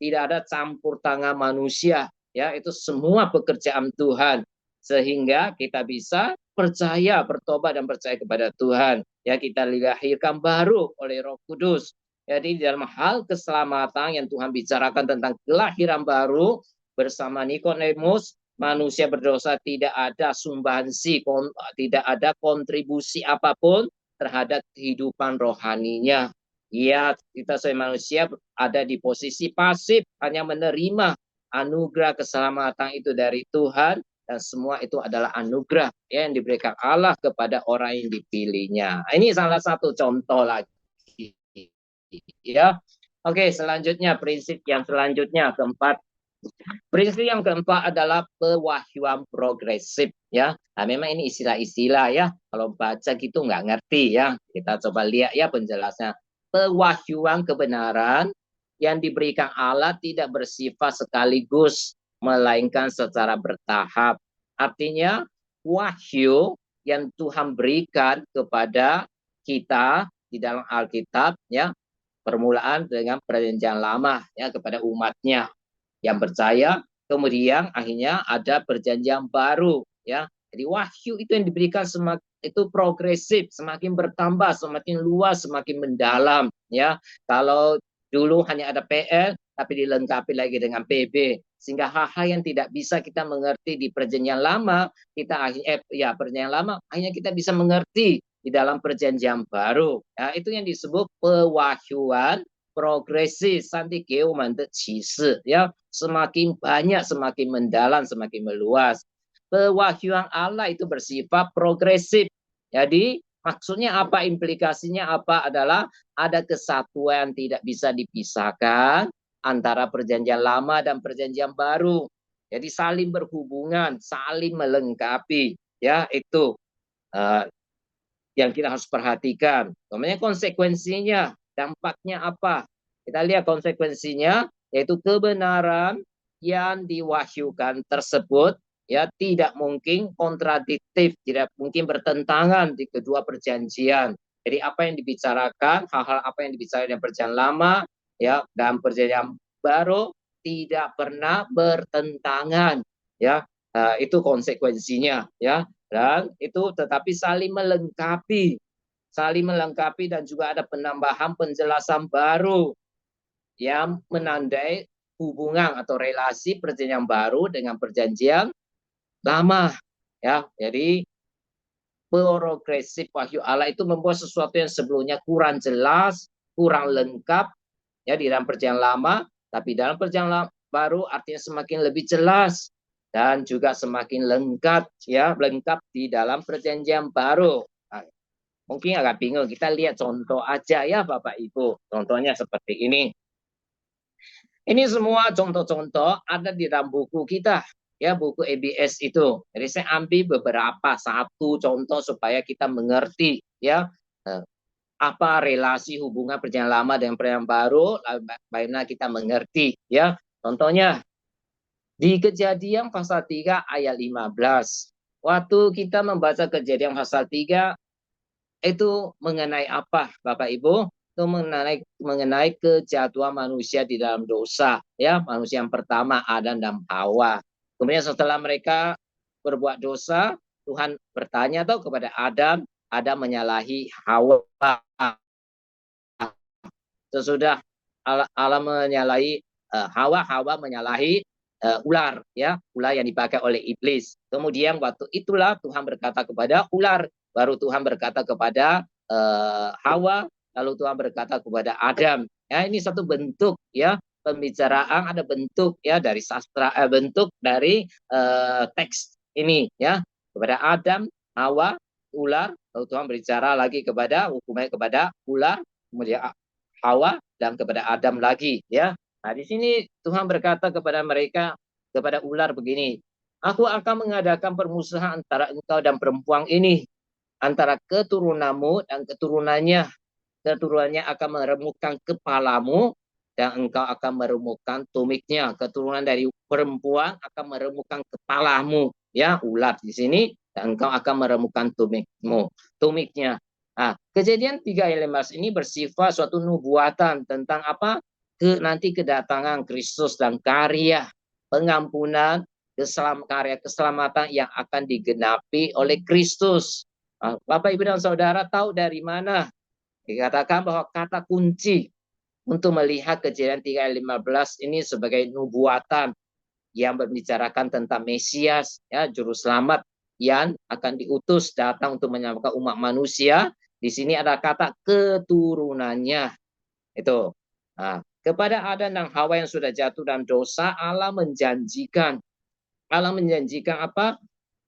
Tidak ada campur tangan manusia, ya, itu semua pekerjaan Tuhan. Sehingga kita bisa percaya, bertobat dan percaya kepada Tuhan. Ya, kita dilahirkan baru oleh Roh Kudus. Jadi dalam hal keselamatan yang Tuhan bicarakan tentang kelahiran baru bersama Nikodemus, manusia berdosa tidak ada sumbansi, tidak ada kontribusi apapun terhadap kehidupan rohaninya. Ya, kita sebagai manusia ada di posisi pasif, hanya menerima anugerah keselamatan itu dari Tuhan, dan semua itu adalah anugerah, ya, yang diberikan Allah kepada orang yang dipilihnya. Ini salah satu contoh lagi, ya. Oke, selanjutnya prinsip yang selanjutnya keempat. Prinsip yang keempat adalah pewahyuan progresif, ya. Nah, memang ini istilah-istilah, ya. Kalau baca gitu nggak ngerti, ya. Kita coba lihat, ya, penjelasannya. Pewahyuan kebenaran yang diberikan Allah tidak bersifat sekaligus, melainkan secara bertahap. Artinya, wahyu yang Tuhan berikan kepada kita di dalam Alkitab, ya, permulaan dengan perjanjian lama, ya, kepada umatnya yang percaya, kemudian akhirnya ada perjanjian baru, ya. Jadi wahyu itu yang diberikan itu progresif, semakin bertambah, semakin luas, semakin mendalam, ya. Kalau dulu hanya ada PL tapi dilengkapi lagi dengan PB, sehingga hal-hal yang tidak bisa kita mengerti di perjanjian lama, perjanjian lama hanya kita bisa mengerti di dalam perjanjian baru. Ya, itu yang disebut pewahyuan progresif, ya, semakin banyak, semakin mendalam, semakin meluas. Pewahyuan Allah itu bersifat progresif. Jadi maksudnya apa, implikasinya apa adalah ada kesatuan tidak bisa dipisahkan antara perjanjian lama dan perjanjian baru. Jadi saling berhubungan, saling melengkapi, ya, itu yang kita harus perhatikan. Kemudian konsekuensinya, dampaknya apa? Kita lihat konsekuensinya, yaitu kebenaran yang diwahyukan tersebut, ya, tidak mungkin kontradiktif, tidak mungkin bertentangan di kedua perjanjian. Jadi apa yang dibicarakan, hal-hal apa yang dibicarakan dalam perjanjian lama, ya, dalam perjanjian baru tidak pernah bertentangan, ya. Itu konsekuensinya, ya. Dan itu tetapi saling melengkapi dan juga ada penambahan penjelasan baru yang menandai hubungan atau relasi perjanjian baru dengan perjanjian lama, ya. Jadi progresif wahyu Allah itu membuat sesuatu yang sebelumnya kurang jelas kurang lengkap ya di dalam perjanjian lama, tapi dalam perjanjian baru artinya semakin lebih jelas dan juga semakin lengkap ya, lengkap di dalam perjanjian baru. Nah, mungkin agak bingung, kita lihat contoh aja ya Bapak Ibu. Contohnya seperti ini. Ini semua contoh-contoh ada di dalam buku kita, ya buku EBS itu. Jadi saya ambil beberapa satu contoh supaya kita mengerti ya apa relasi hubungan perjanjian lama dengan perjanjian baru, bagaimana kita mengerti ya. Contohnya di Kejadian pasal 3 ayat 15. Waktu kita membaca Kejadian pasal 3 itu mengenai apa Bapak Ibu? Itu mengenai kejatuhan manusia di dalam dosa ya, manusia yang pertama Adam dan Hawa. Kemudian setelah mereka berbuat dosa, Tuhan bertanya kepada Adam, Adam menyalahi Hawa. Sesudah Allah menyalahi Hawa, Hawa menyalahi ular ya, ular yang dipakai oleh iblis. Kemudian waktu itulah Tuhan berkata kepada ular, baru Tuhan berkata kepada Hawa, lalu Tuhan berkata kepada Adam. Ya, ini satu bentuk ya pembicaraan, ada bentuk ya dari sastra, bentuk dari teks ini ya, kepada Adam, Hawa, ular, lalu Tuhan berbicara lagi kepada hukumnya kepada ular, kemudian Hawa dan kepada Adam lagi ya. Nah, di sini Tuhan berkata kepada mereka, kepada ular begini, aku akan mengadakan permusuhan antara engkau dan perempuan ini, antara keturunanmu dan keturunannya. Keturunannya akan meremukkan kepalamu dan engkau akan meremukkan tumiknya. Keturunan dari perempuan akan meremukkan kepalamu, ya ular di sini, dan engkau akan meremukkan tumiknya. Nah, Kejadian 3 ayat 15 ini bersifat suatu nubuatan tentang apa? Nanti kedatangan Kristus dan karya pengampunan, karya keselamatan yang akan digenapi oleh Kristus. Bapak, Ibu, dan Saudara tahu dari mana? Dikatakan bahwa kata kunci untuk melihat Kejadian 3 ayat 15 ini sebagai nubuatan yang membicarakan tentang Mesias, ya, juru selamat yang akan diutus datang untuk menyelamatkan umat manusia. Di sini ada kata keturunannya. Itu. Nah, kepada Adam dan Hawa yang sudah jatuh dalam dosa, Allah menjanjikan apa?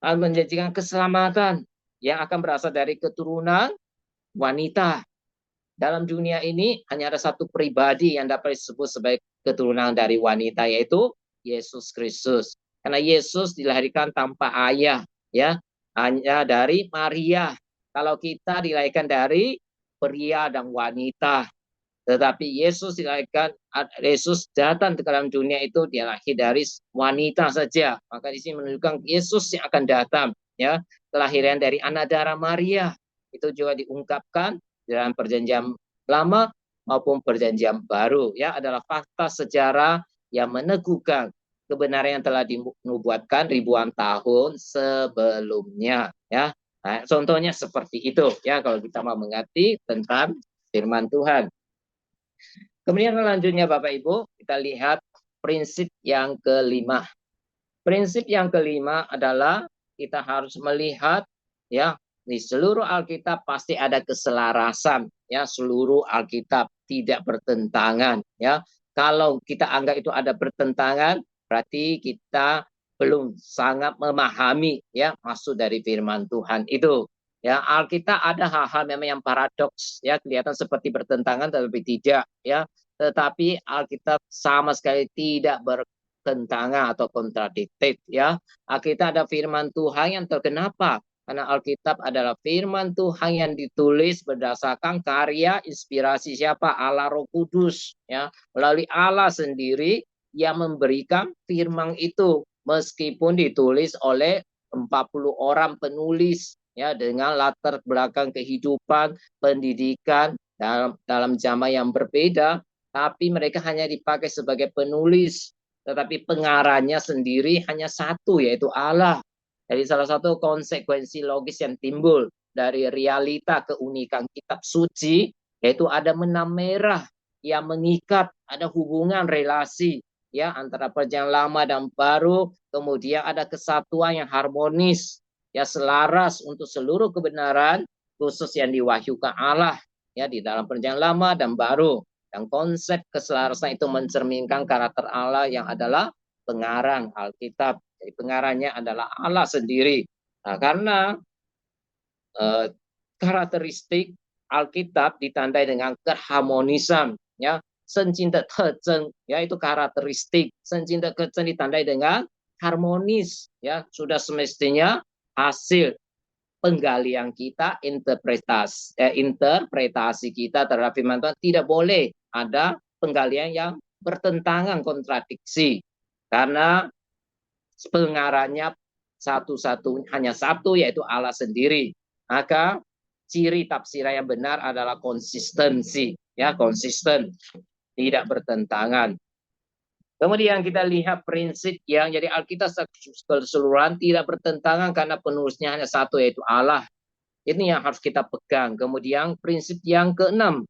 Allah menjanjikan keselamatan yang akan berasal dari keturunan wanita. Dalam dunia ini hanya ada satu pribadi yang dapat disebut sebagai keturunan dari wanita, yaitu Yesus Kristus. Karena Yesus dilahirkan tanpa ayah, ya, hanya dari Maria. Kalau kita dilahirkan dari pria dan wanita, tetapi Yesus datang ke dalam dunia itu dia lahir dari wanita saja. Maka di sini menunjukkan Yesus yang akan datang, ya, kelahiran dari anak darah Maria. Itu juga diungkapkan dalam perjanjian lama maupun perjanjian baru, ya, adalah fakta sejarah yang meneguhkan kebenaran yang telah dinubuatkan ribuan tahun sebelumnya, ya. Nah, contohnya seperti itu, ya, kalau kita mau mengerti tentang firman Tuhan. Kemudian selanjutnya Bapak Ibu, kita lihat prinsip yang kelima. Prinsip yang kelima adalah kita harus melihat, ya, di seluruh Alkitab pasti ada keselarasan, ya, seluruh Alkitab tidak bertentangan, ya. Kalau kita anggap itu ada bertentangan, berarti kita belum sangat memahami, ya, maksud dari firman Tuhan itu. Ya, Alkitab ada hal-hal memang yang paradoks, ya, kelihatan seperti bertentangan tetapi tidak, ya. Tetapi Alkitab sama sekali tidak bertentangan atau kontradiktif, ya. Alkitab ada firman Tuhan yang terkenapa? Karena Alkitab adalah firman Tuhan yang ditulis berdasarkan karya inspirasi siapa? Allah Roh Kudus, ya. Melalui Allah sendiri yang memberikan firman itu, meskipun ditulis oleh 40 orang penulis, ya, dengan latar belakang kehidupan, pendidikan dalam zaman yang berbeda, tapi mereka hanya dipakai sebagai penulis, tetapi pengarahnya sendiri hanya satu, yaitu Allah. Jadi salah satu konsekuensi logis yang timbul dari realita keunikan kitab suci, yaitu ada benang merah yang mengikat, ada hubungan relasi, ya, antara perjanjian lama dan baru, kemudian ada kesatuan yang harmonis, ya, selaras untuk seluruh kebenaran khusus yang diwahyukan Allah. ya di dalam Perjanjian Lama dan Baru. Dan konsep keselarasan itu mencerminkan karakter Allah yang adalah pengarang Alkitab. Jadi pengarangnya adalah Allah sendiri. Nah, karena karakteristik Alkitab ditandai dengan keharmonisan, ya, 圣经的特征, ya, itu karakteristik. 圣经的特征 ditandai dengan harmonis, ya, sudah semestinya hasil penggalian kita, interpretasi kita terhadap firman Tuhan tidak boleh ada penggalian yang bertentangan, kontradiksi, karena pengarahnya hanya satu, yaitu Allah sendiri. Maka ciri tafsiran yang benar adalah konsistensi, ya, konsisten, tidak bertentangan. Kemudian kita lihat prinsip yang jadi Alkitab keseluruhan tidak bertentangan karena penulisnya hanya satu, yaitu Allah. Ini yang harus kita pegang. Kemudian prinsip yang keenam,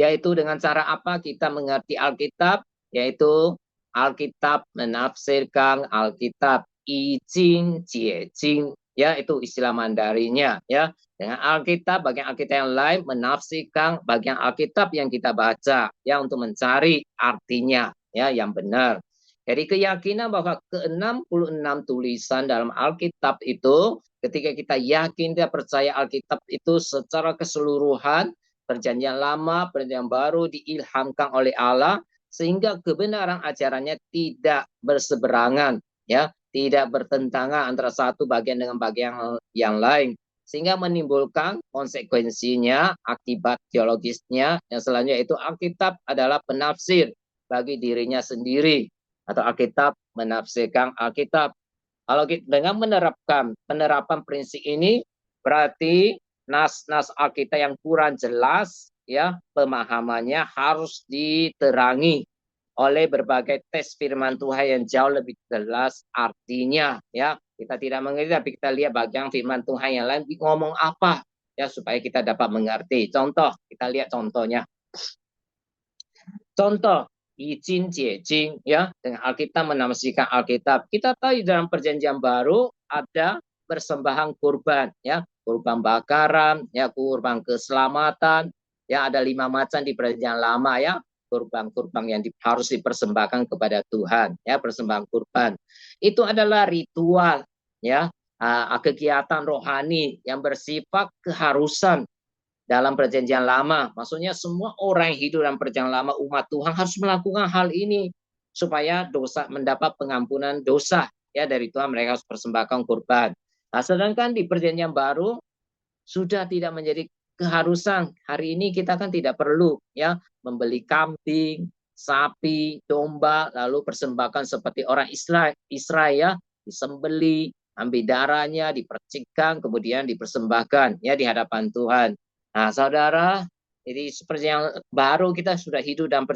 yaitu dengan cara apa kita mengerti Alkitab, yaitu Alkitab menafsirkan Alkitab, Yijing, Jiejing, ya, itu istilah Mandarinnya, ya. Dengan Alkitab, bagian Alkitab yang lain menafsirkan bagian Alkitab yang kita baca, ya, untuk mencari artinya, ya, yang benar. Jadi keyakinan bahwa ke-66 tulisan dalam Alkitab itu, ketika kita yakin, kita percaya Alkitab itu secara keseluruhan, Perjanjian Lama, Perjanjian Baru diilhamkan oleh Allah, sehingga kebenaran ajarannya tidak berseberangan, ya, tidak bertentangan antara satu bagian dengan bagian yang lain, sehingga menimbulkan konsekuensinya, akibat teologisnya yang selanjutnya, itu Alkitab adalah penafsir bagi dirinya sendiri, atau Alkitab menafsirkan Alkitab. Kalau dengan penerapan prinsip ini, berarti nas-nas Alkitab yang kurang jelas, ya, pemahamannya harus diterangi oleh berbagai teks firman Tuhan yang jauh lebih jelas artinya, ya. Kita tidak mengerti, tapi kita lihat bagian firman Tuhan yang lain ngomong apa, ya, supaya kita dapat mengerti. Contoh, kita lihat contohnya. Contoh, Yijing, Jiejing, ya, dengan Alkitab menafsirkan Alkitab. Kita tahu di dalam Perjanjian Baru ada persembahan kurban, ya, kurban bakaran, ya, kurban keselamatan, ya, ada 5 macam di Perjanjian Lama, ya, kurban-kurban yang harus dipersembahkan kepada Tuhan, ya, persembahan kurban. Itu adalah ritual, ya, kegiatan rohani yang bersifat keharusan dalam Perjanjian Lama. Maksudnya semua orang yang hidup dalam Perjanjian Lama, umat Tuhan harus melakukan hal ini supaya dosa, mendapat pengampunan dosa, ya, dari Tuhan. Mereka harus persembahkan kurban. Nah, sedangkan di Perjanjian Baru sudah tidak menjadi keharusan. Hari ini kita kan tidak perlu, ya, membeli kambing, sapi, domba, lalu persembahkan seperti orang Israel, ya, disembeli, ambil darahnya, dipercikkan, kemudian dipersembahkan, ya, di hadapan Tuhan. Nah, saudara, jadi seperti yang baru, kita sudah hidup dalam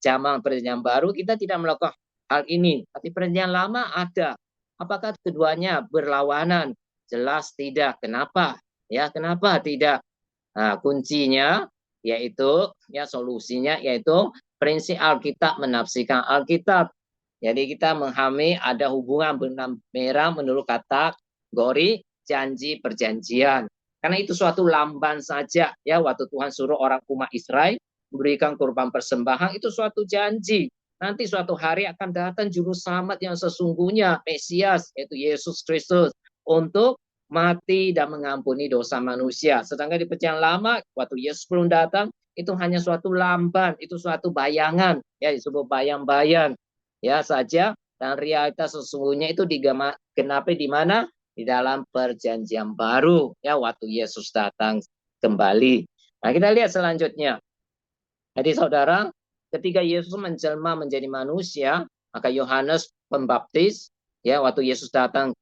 zaman Perjanjian Baru, kita tidak melakukan hal ini. Tapi Perjanjian Lama ada. Apakah keduanya berlawanan? Jelas tidak. Kenapa? Ya, kenapa tidak? Nah, kuncinya yaitu, ya, solusinya yaitu prinsip Alkitab menafsirkan Alkitab. Jadi kita memahami ada hubungan benang merah menurut kategori janji perjanjian. Karena itu suatu lamban saja, ya, waktu Tuhan suruh orang umat Israel memberikan kurban persembahan, itu suatu janji. Nanti suatu hari akan datang juru selamat yang sesungguhnya, Mesias, yaitu Yesus Kristus, untuk mati dan mengampuni dosa manusia. Sedangkan di Perjanjian Lama, waktu Yesus belum datang, itu hanya suatu lamban, itu suatu bayangan, ya, disebut bayang-bayang, ya, saja. Dan realitas sesungguhnya itu digenapi di mana? Di dalam Perjanjian Baru, ya, waktu Yesus datang kembali. Nah, kita lihat selanjutnya. Jadi saudara, ketika Yesus menjelma menjadi manusia, maka Yohanes Pembaptis, ya, waktu Yesus datang,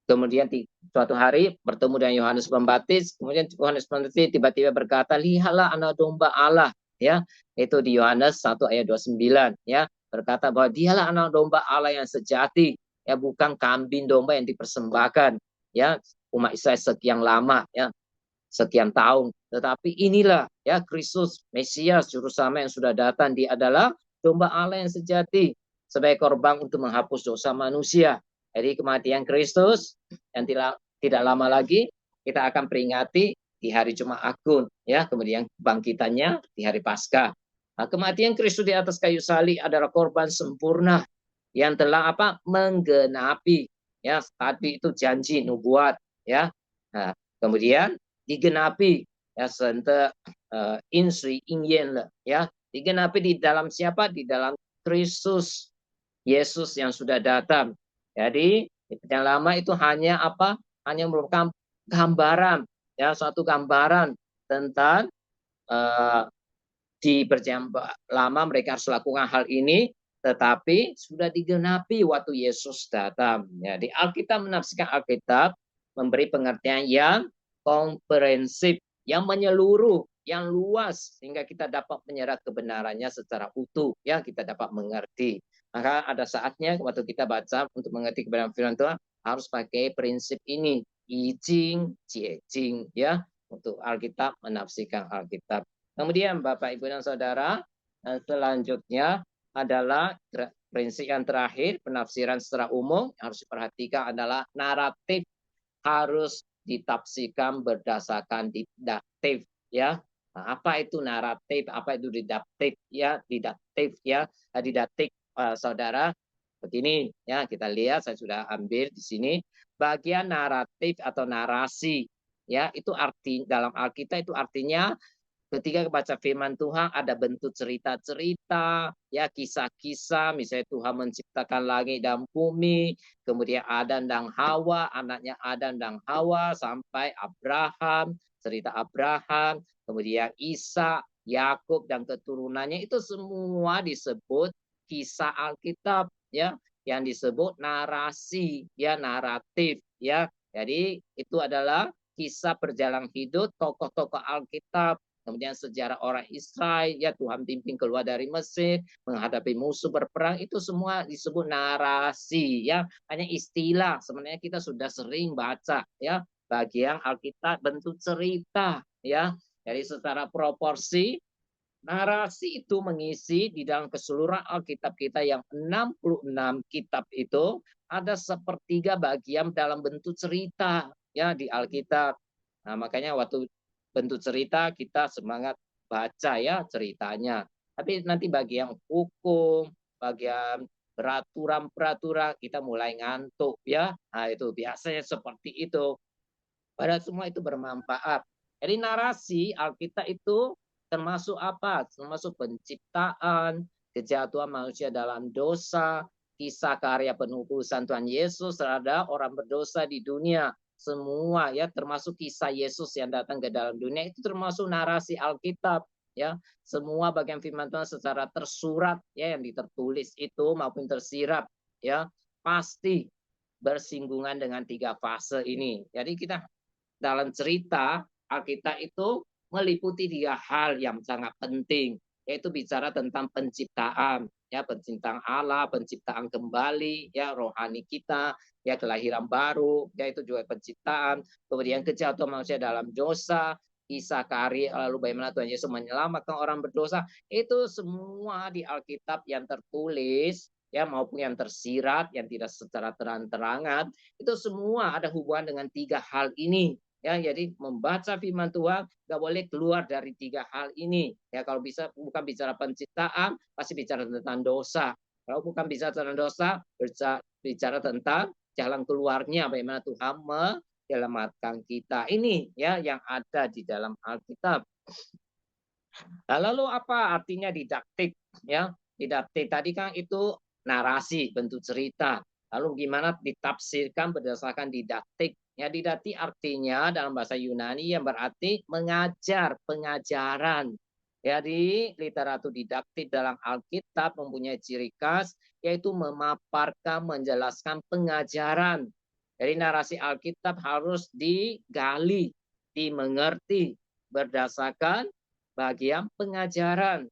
kemudian di suatu hari bertemu dengan Yohanes Pembaptis, kemudian Yohanes Pembaptis tiba-tiba berkata, lihatlah anak domba Allah, ya, itu di Yohanes 1 ayat 29, ya, berkata bahwa dialah anak domba Allah yang sejati, ya, bukan kambing domba yang dipersembahkan, ya, umat Israel sekian lama, ya, sekian tahun. Tetapi inilah, ya, Kristus Mesias juru selamat yang sudah datang. Dia adalah domba Allah yang sejati sebagai korban untuk menghapus dosa manusia. Jadi kematian Kristus yang tidak lama lagi kita akan peringati di hari Jumat Agung, ya, kemudian bangkitannya di hari Paskah. Nah, kematian Kristus di atas kayu salib adalah korban sempurna yang telah apa? Menggenapi, ya, tadi itu janji nubuat, ya. Nah, kemudian digenapi, ya, sente insui ingyen, ya, digenapi di dalam siapa? Di dalam Kristus Yesus yang sudah datang. Jadi yang lama itu hanya apa? Hanya merupakan gambaran, ya, suatu gambaran tentang di perjanjian lama mereka harus lakukan hal ini, tetapi sudah digenapi waktu Yesus datang. Ya, di Alkitab menafsirkan Alkitab memberi pengertian yang komprehensif, yang menyeluruh, yang luas, sehingga kita dapat menyerap kebenarannya secara utuh, ya, kita dapat mengerti. Maka ada saatnya waktu kita baca untuk mengerti kebenaran firman Tuhan harus pakai prinsip ini, ijing, jiejing, ya, untuk Alkitab menafsirkan Alkitab. Kemudian Bapak, Ibu, dan Saudara, selanjutnya adalah prinsip yang terakhir, penafsiran secara umum yang harus diperhatikan adalah naratif harus ditafsirkan berdasarkan didaktif, ya. Nah, apa itu naratif? Apa itu didaktif? Ya, didaktif, ya, didaktif, Saudara. Begini, ya, kita lihat, saya sudah ambil di sini bagian naratif atau narasi, ya, itu arti dalam Alkitab itu artinya ketika baca firman Tuhan ada bentuk cerita-cerita, ya, kisah-kisah, misalnya Tuhan menciptakan langit dan bumi, kemudian Adam dan Hawa, anaknya Adam dan Hawa, sampai Abraham, cerita Abraham, kemudian Isa, Yakub dan keturunannya, itu semua disebut kisah Alkitab, ya, yang disebut narasi, ya, naratif, ya. Jadi itu adalah kisah perjalanan hidup tokoh-tokoh Alkitab. Kemudian sejarah orang Israel, ya, Tuhan pimpin keluar dari Mesir, menghadapi musuh berperang, itu semua disebut narasi, ya, hanya istilah. Sebenarnya kita sudah sering baca, ya, bagian Alkitab bentuk cerita, ya. Jadi secara proporsi narasi itu mengisi di dalam keseluruhan Alkitab kita yang 66 kitab itu ada sepertiga bagian dalam bentuk cerita, ya, di Alkitab. Nah, makanya waktu bentuk cerita kita semangat baca, ya, ceritanya. Tapi nanti bagian hukum, bagian peraturan-peraturan kita mulai ngantuk, ya. Nah, itu biasanya seperti itu. Padahal semua itu bermanfaat. Jadi narasi Alkitab itu termasuk apa? Termasuk penciptaan, kejatuhan manusia dalam dosa, kisah karya penubusan Tuhan Yesus terhadap orang berdosa di dunia. Semua, ya, termasuk kisah Yesus yang datang ke dalam dunia itu termasuk narasi Alkitab, ya. Semua bagian firman Tuhan secara tersurat, ya, yang ditertulis itu maupun tersirat, ya, pasti bersinggungan dengan 3 fase ini. Jadi kita dalam cerita Alkitab itu meliputi 3 hal yang sangat penting, yaitu bicara tentang penciptaan, ya, penciptaan Allah, penciptaan kembali, ya, rohani kita, ya, kelahiran baru, yaitu juga penciptaan, kemudian kejatuhan manusia dalam dosa, kisah karya, lalu bagaimana Tuhan Yesus menyelamatkan orang berdosa, itu semua di Alkitab yang tertulis, ya, maupun yang tersirat, yang tidak secara terang-terangan, itu semua ada hubungan dengan 3 hal ini. Ya, jadi membaca firman Tuhan nggak boleh keluar dari 3 hal ini. Ya, kalau bisa bukan bicara penciptaan, pasti bicara tentang dosa. Kalau bukan bicara tentang dosa, bicara tentang jalan keluarnya, bagaimana Tuhan menyelamatkan kita. Ini, ya, yang ada di dalam Alkitab. Nah, lalu apa artinya didaktik? Ya, didaktik tadi kan itu narasi, bentuk cerita. Lalu gimana ditafsirkan berdasarkan didaktik? Ya, didaktik artinya dalam bahasa Yunani yang berarti mengajar, pengajaran. Ya, di literatur didaktik dalam Alkitab mempunyai ciri khas yaitu memaparkan, menjelaskan pengajaran. Jadi narasi Alkitab harus digali, dimengerti berdasarkan bagian pengajaran.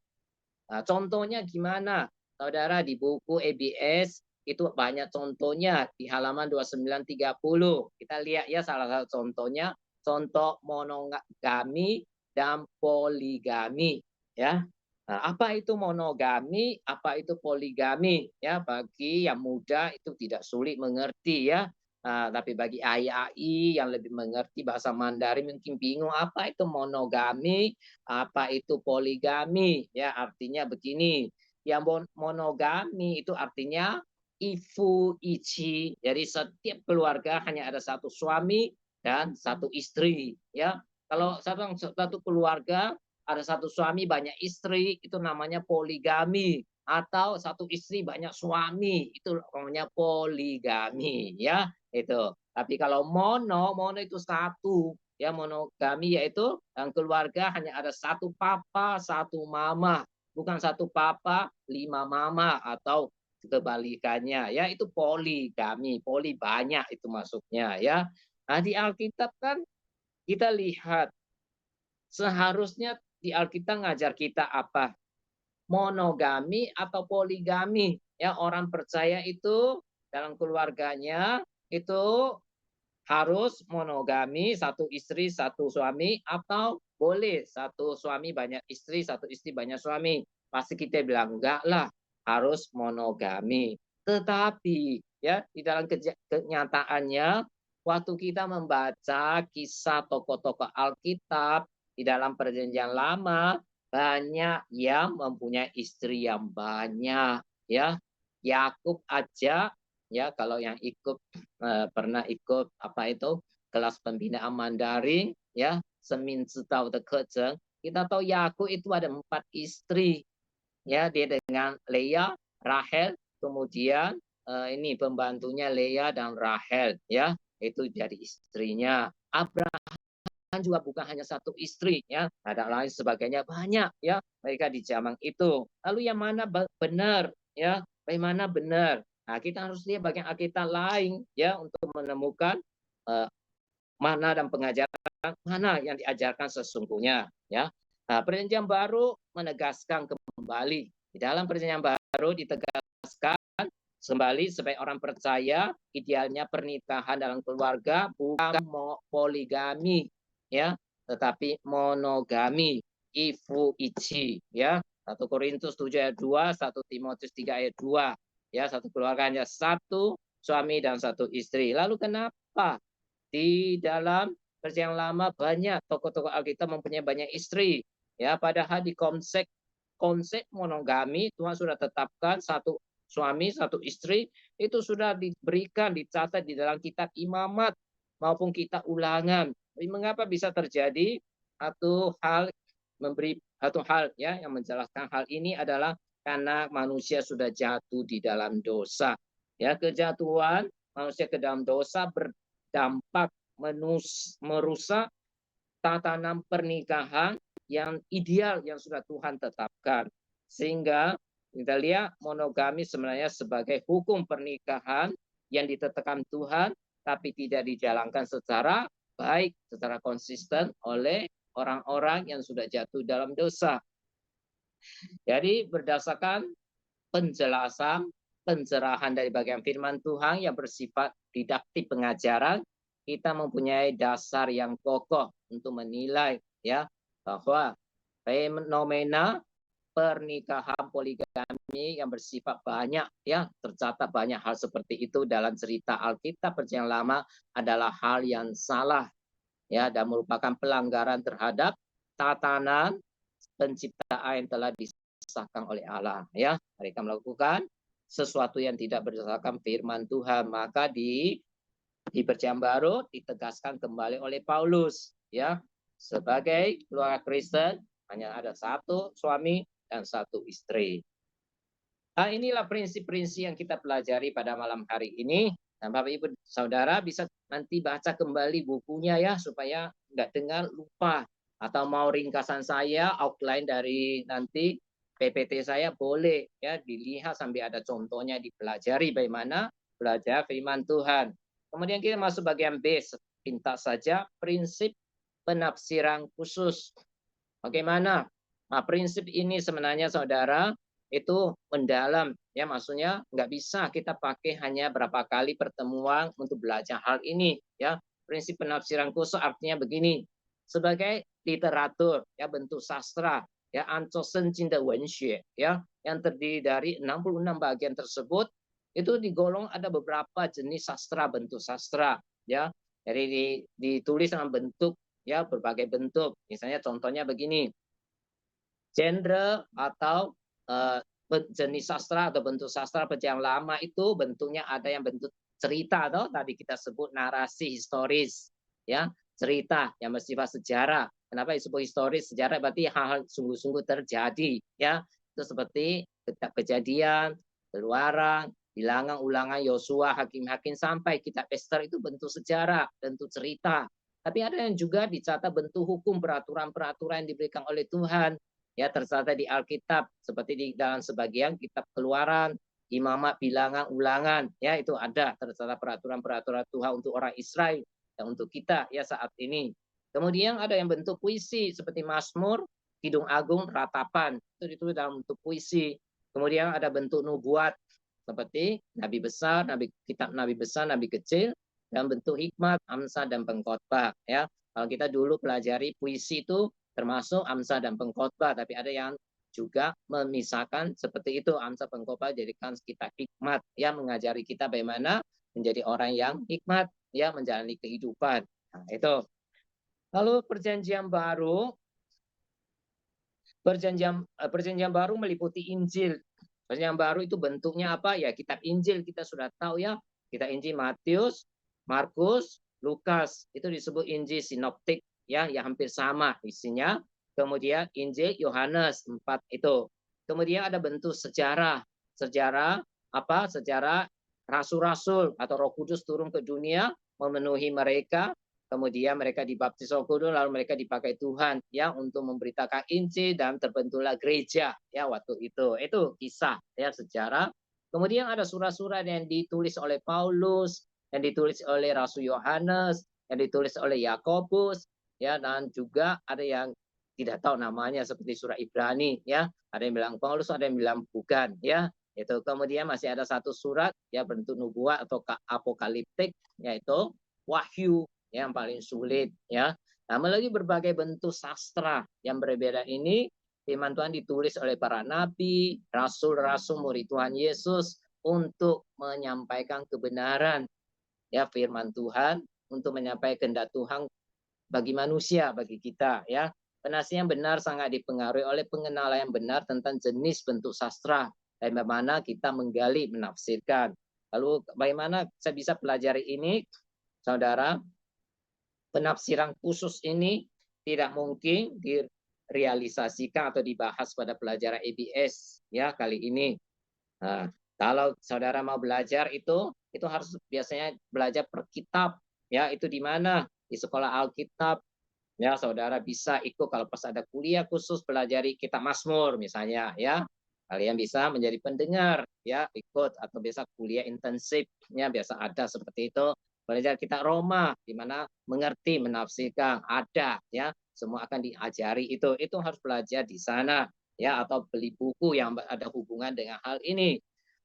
Nah, contohnya gimana? Saudara, di buku EBS itu banyak contohnya di halaman 2930. Kita lihat, ya, salah satu contohnya, contoh monogami dan poligami, ya. Nah, apa itu monogami, apa itu poligami, ya, bagi yang muda itu tidak sulit mengerti, ya. Tapi bagi AI yang lebih mengerti bahasa Mandarin mungkin bingung apa itu monogami, apa itu poligami. Ya, artinya begini. Yang monogami itu artinya ifu ichi. Jadi setiap keluarga hanya ada satu suami dan satu istri. Ya, kalau satu keluarga ada satu suami banyak istri itu namanya poligami, atau satu istri banyak suami itu namanya poligami, ya itu. Tapi kalau mono itu satu, ya monogami yaitu yang keluarga hanya ada satu papa satu mama, bukan satu papa 5 mama atau kebalikannya, ya itu poligami. Poli banyak itu maksudnya, ya. Nah, di Alkitab kan kita lihat seharusnya di Alkitab ngajar kita apa? Monogami atau poligami. Ya, orang percaya itu dalam keluarganya itu harus monogami, satu istri, satu suami, atau boleh satu suami banyak istri, satu istri banyak suami. Pasti kita bilang enggak lah, harus monogami. Tetapi ya di dalam kenyataannya waktu kita membaca kisah tokoh-tokoh Alkitab di dalam Perjanjian Lama, banyak yang mempunyai istri yang banyak, ya. Yakub aja, ya, kalau yang pernah ikut apa itu kelas pembinaan Mandarin, ya, Semin Zitao de Kejeng, kita tahu Yakub itu ada 4 istri, ya, dia dengan Leah, Rahel, kemudian ini pembantunya Leah dan Rahel, ya, itu jadi istrinya. Abraham juga bukan hanya satu istri, ya, ada lain sebagainya banyak, ya, mereka di zaman itu. Lalu yang mana benar, ya, bagaimana benar? Nah, kita harus lihat bagian Alkitab lain, ya, untuk menemukan mana dan pengajaran mana yang diajarkan sesungguhnya, ya. Nah, Perjanjian Baru menegaskan kembali di dalam Perjanjian Baru ditegaskan kembali sebagai orang percaya idealnya pernikahan dalam keluarga bukan poligami, ya, tetapi monogami, ifu ichi, ya. 1 Korintus 7 ayat 2, 1 Timotius 3 ayat 2, ya, satu keluarga hanya satu suami dan satu istri. Lalu kenapa di dalam Perjanjian Lama banyak tokoh-tokoh Alkitab mempunyai banyak istri, ya, padahal di konsep monogami Tuhan sudah tetapkan satu suami satu istri, itu sudah diberikan, dicatat di dalam kitab Imamat maupun kitab Ulangan. Jadi mengapa bisa terjadi satu hal ya yang menjelaskan hal ini adalah karena manusia sudah jatuh di dalam dosa. Ya, kejatuhan manusia ke dalam dosa berdampak merusak tatanan pernikahan yang ideal yang sudah Tuhan tetapkan. Sehingga kita lihat monogami sebenarnya sebagai hukum pernikahan yang ditetapkan Tuhan, tapi tidak dijalankan secara baik, secara konsisten oleh orang-orang yang sudah jatuh dalam dosa. Jadi berdasarkan penjelasan, pencerahan dari bagian firman Tuhan yang bersifat didaktik pengajaran, kita mempunyai dasar yang kokoh untuk menilai, ya, bahwa fenomena pernikahan poligami yang bersifat banyak, ya, tercatat banyak hal seperti itu dalam cerita Alkitab Perjanjian Lama adalah hal yang salah, ya, dan merupakan pelanggaran terhadap tatanan penciptaan yang telah disahkan oleh Allah, ya. Mereka melakukan sesuatu yang tidak berdasarkan firman Tuhan. Maka di Perjanjian Baru ditegaskan kembali oleh Paulus, ya, sebagai keluarga Kristen hanya ada satu suami dan satu istri. Nah, inilah prinsip-prinsip yang kita pelajari pada malam hari ini. Dan Bapak Ibu Saudara bisa nanti baca kembali bukunya, ya, supaya nggak dengar lupa. Atau mau ringkasan saya, outline dari nanti PPT saya, boleh, ya, dilihat sampai ada contohnya, dipelajari bagaimana belajar firman Tuhan. Kemudian kita masuk bagian B, pintas saja prinsip penafsiran khusus. Bagaimana? Nah, prinsip ini sebenarnya saudara itu mendalam, ya, maksudnya nggak bisa kita pakai hanya berapa kali pertemuan untuk belajar hal ini, ya. Prinsip penafsiran khusus artinya begini, sebagai literatur, ya, bentuk sastra, ya, Anco Senjin de Wenxue, ya, yang terdiri dari 66 bagian tersebut itu digolong ada beberapa jenis sastra, bentuk sastra, ya. Jadi ditulis dalam bentuk, ya, berbagai bentuk. Misalnya contohnya begini, genre atau jenis sastra atau bentuk sastra yang lama itu bentuknya ada yang bentuk cerita, atau tadi kita sebut narasi historis, ya, cerita yang bersifat sejarah. Kenapa disebut historis? Sejarah berarti hal-hal sungguh-sungguh terjadi, ya. Itu seperti kejadian, keluaran, bilangan, ulangan, Yosua, hakim-hakim, sampai kitab Ester, itu bentuk sejarah, bentuk cerita. Tapi ada yang juga dicatat bentuk hukum, peraturan-peraturan yang diberikan oleh Tuhan, ya, tercatat di Alkitab, seperti di dalam sebagian kitab Keluaran, Imamat, Bilangan, Ulangan, ya, itu ada tercatat peraturan-peraturan Tuhan untuk orang Israel dan untuk kita, ya, saat ini. Kemudian ada yang bentuk puisi seperti Mazmur, Kidung Agung, Ratapan, itu ditulis dalam bentuk puisi. Kemudian ada bentuk nubuat seperti Nabi besar, kitab Nabi besar, Nabi kecil, dan bentuk hikmat, amsal, dan pengkhotbah, ya. Kalau kita dulu pelajari puisi itu termasuk amsal dan pengkhotbah, tapi ada yang juga memisahkan seperti itu, amsal, pengkhotbah jadikan kitab hikmat, ya, mengajari kita bagaimana menjadi orang yang hikmat, ya, menjalani kehidupan. Nah, itu. Lalu perjanjian baru meliputi Injil. Perjanjian baru itu bentuknya apa? Ya, kitab Injil kita sudah tahu, ya. Kitab Injil Matius, Markus, Lukas, itu disebut Injil sinoptik, ya, yang hampir sama isinya. Kemudian Injil Yohanes 4 itu. Kemudian ada bentuk sejarah. Sejarah apa? Sejarah rasul-rasul atau Roh Kudus turun ke dunia memenuhi mereka. Kemudian mereka dibaptis Roh Kudus, lalu mereka dipakai Tuhan, ya, untuk memberitakan Injil, dan terbentuklah gereja, ya, waktu itu. Itu kisah, ya, sejarah. Kemudian ada surat-surat yang ditulis oleh Paulus, yang ditulis oleh Rasul Yohanes, yang ditulis oleh Yakobus, ya, dan juga ada yang tidak tahu namanya seperti surat Ibrani, ya. Ada yang bilang Paulus, ada yang bilang bukan, ya. Itu. Kemudian masih ada satu surat, ya, bentuk nubuat atau apokaliptik, yaitu Wahyu, yang paling sulit, ya. Nah, lagi berbagai bentuk sastra yang berbeda ini, firman Tuhan ditulis oleh para nabi, rasul-rasul, murid Tuhan Yesus untuk menyampaikan kebenaran, ya, firman Tuhan, untuk menyampaikan kehendak Tuhan bagi manusia, bagi kita, ya. Penafsiran yang benar sangat dipengaruhi oleh pengenalan yang benar tentang jenis bentuk sastra dan bagaimana kita menggali, menafsirkan. Lalu bagaimana saya bisa pelajari ini, saudara? Penafsiran khusus ini tidak mungkin direalisasikan atau dibahas pada pelajaran EBS, ya, kali ini. Nah, kalau saudara mau belajar itu harus biasanya belajar per kitab, ya. Itu di mana? Di sekolah Alkitab, ya. Saudara bisa ikut kalau pas ada kuliah khusus pelajari kitab Mazmur misalnya, ya. Kalian bisa menjadi pendengar, ya, ikut, atau biasa kuliah intensif, ya, biasa ada seperti itu. Belajar kitab Roma, di mana mengerti, menafsirkan, ada, ya, semua akan diajari itu harus belajar di sana, ya, atau beli buku yang ada hubungan dengan hal ini.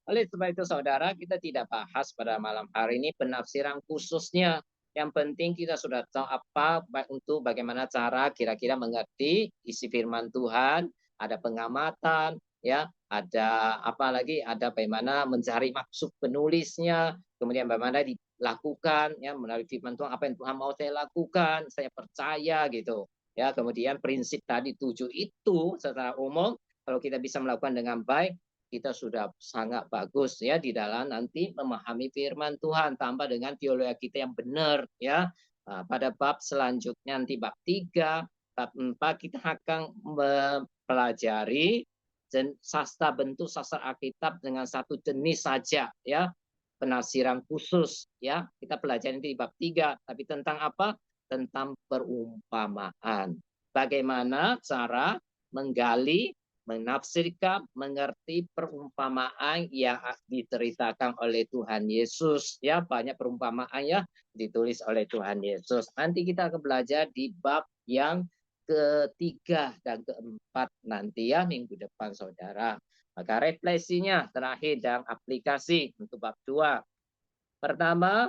Oleh sebab itu, saudara, kita tidak bahas pada malam hari ini penafsiran khususnya. Yang penting kita sudah tahu apa untuk bagaimana cara kira-kira mengerti isi firman Tuhan, ada pengamatan, ya, ada apa lagi, ada bagaimana mencari maksud penulisnya, kemudian bagaimana dilakukan, ya, melalui firman Tuhan, apa yang Tuhan mau saya lakukan, saya percaya, gitu, ya. Kemudian prinsip tadi 7 itu secara umum kalau kita bisa melakukan dengan baik, kita sudah sangat bagus, ya, di dalam nanti memahami firman Tuhan, tambah dengan teologi kita yang benar, ya. Nah, pada bab selanjutnya nanti bab 3, bab 4 kita akan mempelajari sastra, bentuk sastra Alkitab dengan satu jenis saja, ya, penafsiran khusus, ya. Kita pelajari di bab 3, tapi tentang apa? Tentang perumpamaan. Bagaimana cara menggali, menafsirkan, mengerti perumpamaan yang diceritakan oleh Tuhan Yesus, ya. Banyak perumpamaan, ya, ditulis oleh Tuhan Yesus. Nanti kita akan belajar di bab yang ketiga dan keempat nanti, ya, minggu depan, saudara. Maka refleksinya terakhir dan aplikasi untuk bab 2. Pertama,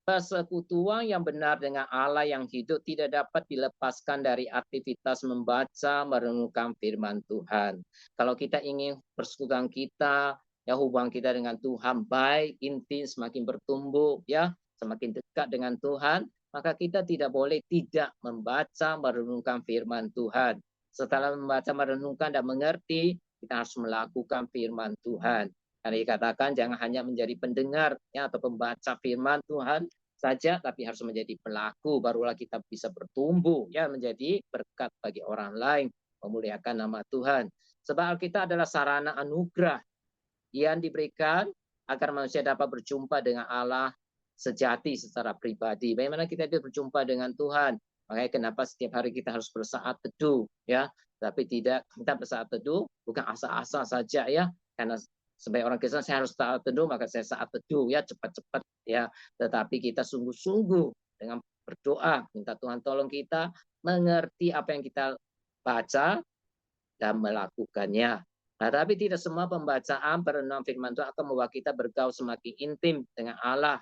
persekutuan yang benar dengan Allah yang hidup tidak dapat dilepaskan dari aktivitas membaca, merenungkan firman Tuhan. Kalau kita ingin persekutuan kita ya hubungan kita dengan Tuhan baik, intim, semakin bertumbuh, ya semakin dekat dengan Tuhan, maka kita tidak boleh tidak membaca, merenungkan firman Tuhan. Setelah membaca, merenungkan, dan mengerti, kita harus melakukan firman Tuhan. Karena dikatakan jangan hanya menjadi pendengar ya atau pembaca firman Tuhan saja, tapi harus menjadi pelaku. Barulah kita bisa bertumbuh ya menjadi berkat bagi orang lain, memuliakan nama Tuhan. Sebab Alkitab adalah sarana anugerah yang diberikan agar manusia dapat berjumpa dengan Allah sejati secara pribadi. Bagaimana kita bisa berjumpa dengan Tuhan? Makanya kenapa setiap hari kita harus bersaat teduh ya. Tapi tidak kita bersaat teduh bukan asal-asal saja ya. Karena sebagai orang Kristen saya harus saat teduh, maka saya saat teduh ya cepat-cepat ya. Tetapi kita sungguh-sungguh dengan berdoa, minta Tuhan tolong kita mengerti apa yang kita baca dan melakukannya. Nah, tapi tidak semua pembacaan perenungan firman Tuhan akan membawa kita bergaul semakin intim dengan Allah,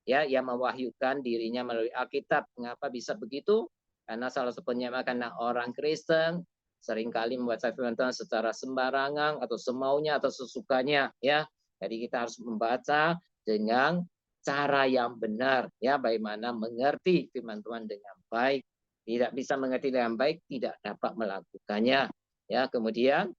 ya, yang mewahyukan dirinya melalui Alkitab. Mengapa bisa begitu? Karena salah satunya karena orang Kristen seringkali membaca firman Tuhan secara sembarangan atau semaunya atau sesukanya, ya. Jadi kita harus membaca dengan cara yang benar, ya, bagaimana mengerti firman Tuhan dengan baik. Tidak bisa mengerti dengan baik, tidak dapat melakukannya. Ya, kemudian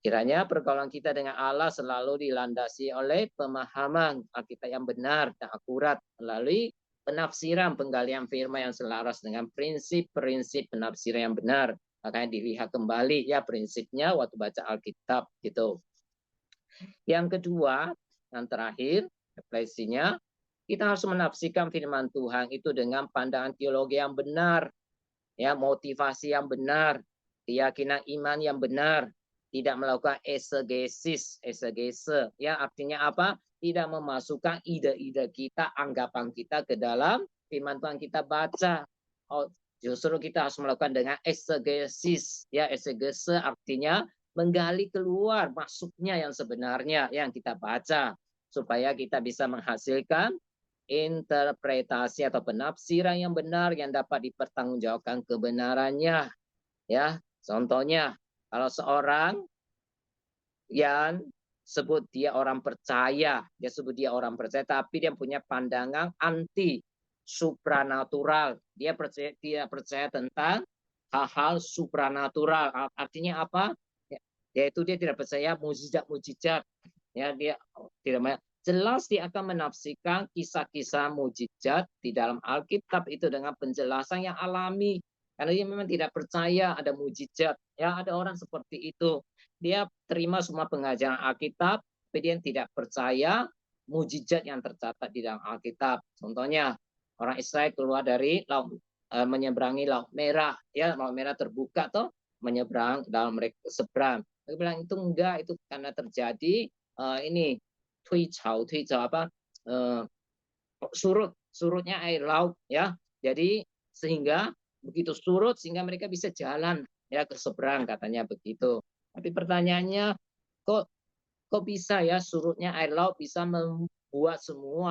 kiranya pergaulan kita dengan Allah selalu dilandasi oleh pemahaman Alkitab yang benar dan akurat melalui penafsiran penggalian firman yang selaras dengan prinsip-prinsip penafsiran yang benar. Makanya dilihat kembali ya prinsipnya waktu baca Alkitab gitu. Yang kedua, yang terakhir, refleksinya, kita harus menafsirkan firman Tuhan itu dengan pandangan teologi yang benar, ya, motivasi yang benar, keyakinan iman yang benar, tidak melakukan exegesis, ya artinya apa? Tidak memasukkan ide-ide kita, anggapan kita ke dalam firman Tuhan kita baca. Oh, justru kita harus melakukan dengan exegesis, ya exegese artinya menggali keluar maksudnya yang sebenarnya yang kita baca supaya kita bisa menghasilkan interpretasi atau penafsiran yang benar yang dapat dipertanggungjawabkan kebenarannya. Ya, contohnya kalau seorang yang sebut dia orang percaya, tapi dia punya pandangan anti supranatural. Dia tidak percaya tentang hal-hal supranatural. Artinya apa? Yaitu dia tidak percaya mujizat-mujizat. Ya, dia tidak jelas dia akan menafsirkan kisah-kisah mujizat di dalam Alkitab itu dengan penjelasan yang alami. Karena dia memang tidak percaya ada mujizat. Ya, ada orang seperti itu. Dia terima semua pengajaran Alkitab, tapi dia tidak percaya mujizat yang tercatat di dalam Alkitab. Contohnya, orang Israel keluar dari laut, menyeberangi Laut Merah. Ya, Laut Merah terbuka toh, menyeberang dalam mereka seberang. Dia bilang itu enggak, itu karena terjadi ini surutnya air laut ya. Jadi sehingga begitu surut sehingga mereka bisa jalan ya ke seberang katanya begitu. Tapi pertanyaannya kok bisa ya surutnya air laut bisa membuat semua